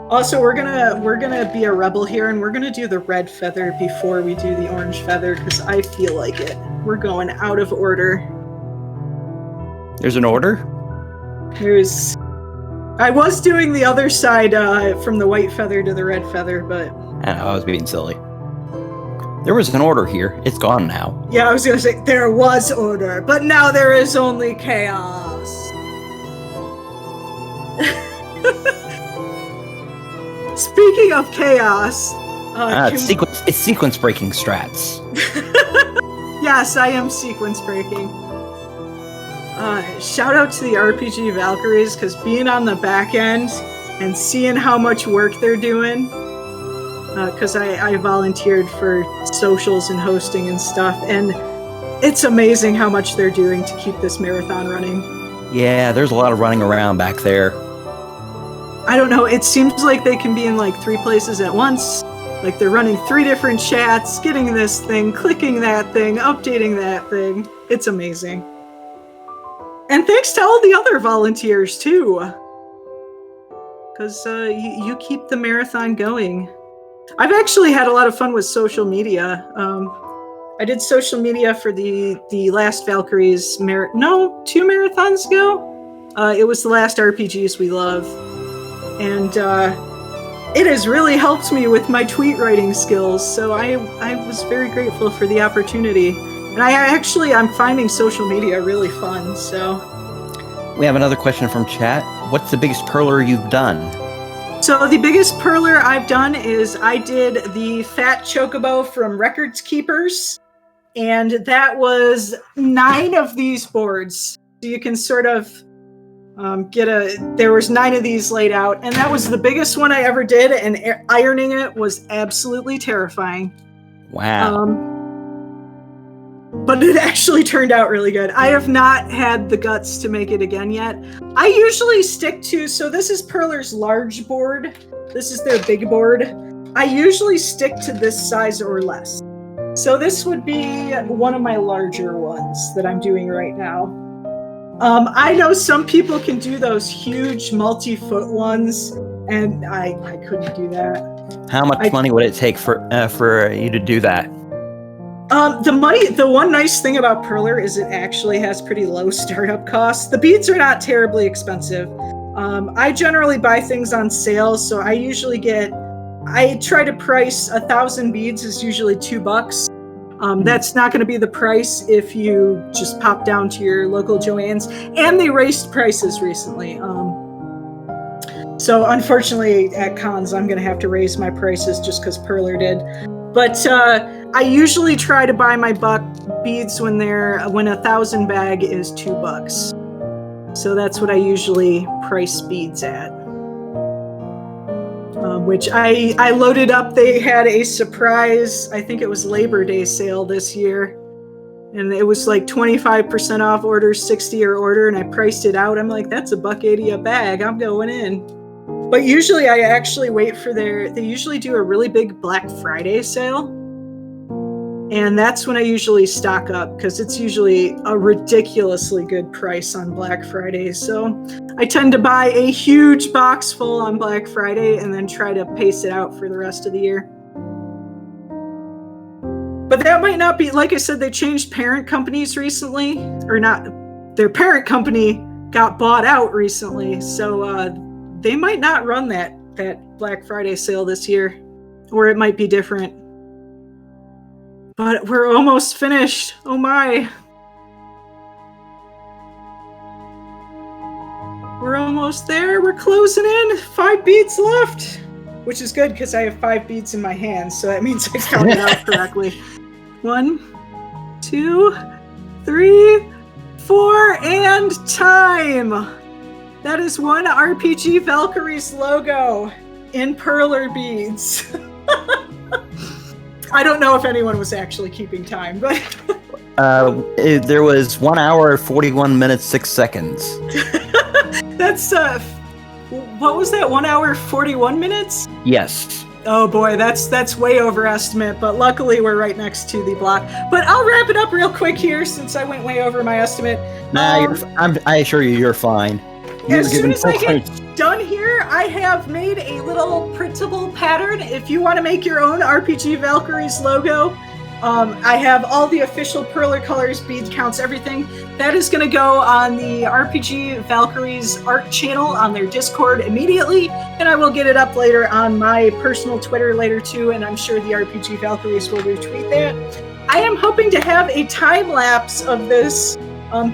Also, we're gonna be a rebel here, and we're gonna do the red feather before we do the orange feather because I feel like it. We're going out of order. There's an order? I was doing the other side from the white feather to the red feather, but... I was being silly. There was an order here. It's gone now. Yeah, I was gonna say, there was order, but now there is only chaos. Speaking of chaos... it's sequence breaking strats. Yes, I am sequence breaking. Shout out to the RPG Valkyries, because being on the back end and seeing how much work they're doing, because I volunteered for socials and hosting and stuff, and it's amazing how much they're doing to keep this marathon running. Yeah, there's a lot of running around back there. I don't know, it seems like they can be in like 3 places at once. Like they're running 3 different chats, getting this thing, clicking that thing, updating that thing. It's amazing. And thanks to all the other volunteers too. Because you keep the marathon going. I've actually had a lot of fun with social media. I did social media for the last Valkyries 2 marathons ago. It was the last RPGs we love. And it has really helped me with my tweet writing skills, so I was very grateful for the opportunity. And I'm finding social media really fun, so. We have another question from chat. What's the biggest perler you've done? So the biggest perler I've done is I did the Fat Chocobo from Records Keepers, and that was 9 of these boards. So you can sort of there was 9 of these laid out, and that was the biggest one I ever did, and ironing it was absolutely terrifying. Wow. But it actually turned out really good. I have not had the guts to make it again yet. I usually stick to, so this is Perler's large board. This is their big board. I usually stick to this size or less. So this would be one of my larger ones that I'm doing right now. I know some people can do those huge multi-foot ones, and I couldn't do that. How much money would it take for you to do that? The one nice thing about Perler is it actually has pretty low startup costs. The beads are not terribly expensive. I generally buy things on sale, so I try to price 1,000 beads is usually $2. That's not going to be the price if you just pop down to your local Joann's, and they raised prices recently. So unfortunately at cons, I'm going to have to raise my prices just because Perler did. But I usually try to buy my beads when 1,000 bag is $2. So that's what I usually price beads at. Which I loaded up. They had a surprise, I think it was Labor Day sale this year. And it was like 25% off orders, 60 or order, and I priced it out. I'm like, that's $1.80 a bag. I'm going in. But usually I actually wait for they usually do a really big Black Friday sale. And that's when I usually stock up, because it's usually a ridiculously good price on Black Friday. So I tend to buy a huge box full on Black Friday and then try to pace it out for the rest of the year. But that might not be, like I said, they changed parent companies recently, or not, their parent company got bought out recently. So they might not run that Black Friday sale this year, or it might be different. But we're almost finished. Oh my. We're almost there. We're closing in. 5 beads left. Which is good because I have 5 beads in my hands, so that means I counted out correctly. 1, 2, 3, 4, and time. That is one RPG Valkyrie's logo in Perler beads. I don't know if anyone was actually keeping time, but there was 1 hour, 41 minutes, 6 seconds. That's what was that? 1 hour, 41 minutes? Yes. Oh boy, that's way overestimate, but luckily we're right next to the block. But I'll wrap it up real quick here since I went way over my estimate. Nah, I assure you, you're fine. As soon as I get done here, I have made a little printable pattern. If you want to make your own RPG Valkyrie's logo, I have all the official Perler colors, bead counts, everything. That is going to go on the RPG Valkyrie's art channel on their Discord immediately, and I will get it up later on my personal Twitter later too, and I'm sure the RPG Valkyries will retweet that. I am hoping to have a time lapse of this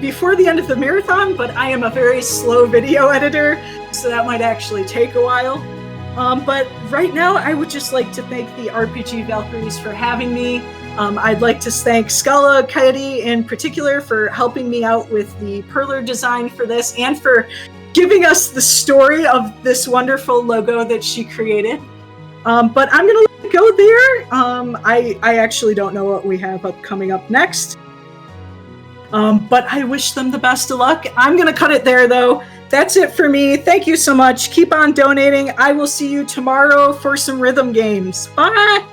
before the end of the marathon, but I am a very slow video editor, so that might actually take a while. But right now, I would just like to thank the RPG Valkyries for having me. I'd like to thank Scala Coyote in particular for helping me out with the Perler design for this and for giving us the story of this wonderful logo that she created. But I'm going to let it go there. I actually don't know what we have coming up next. But I wish them the best of luck. I'm going to cut it there, though. That's it for me. Thank you so much. Keep on donating. I will see you tomorrow for some rhythm games. Bye!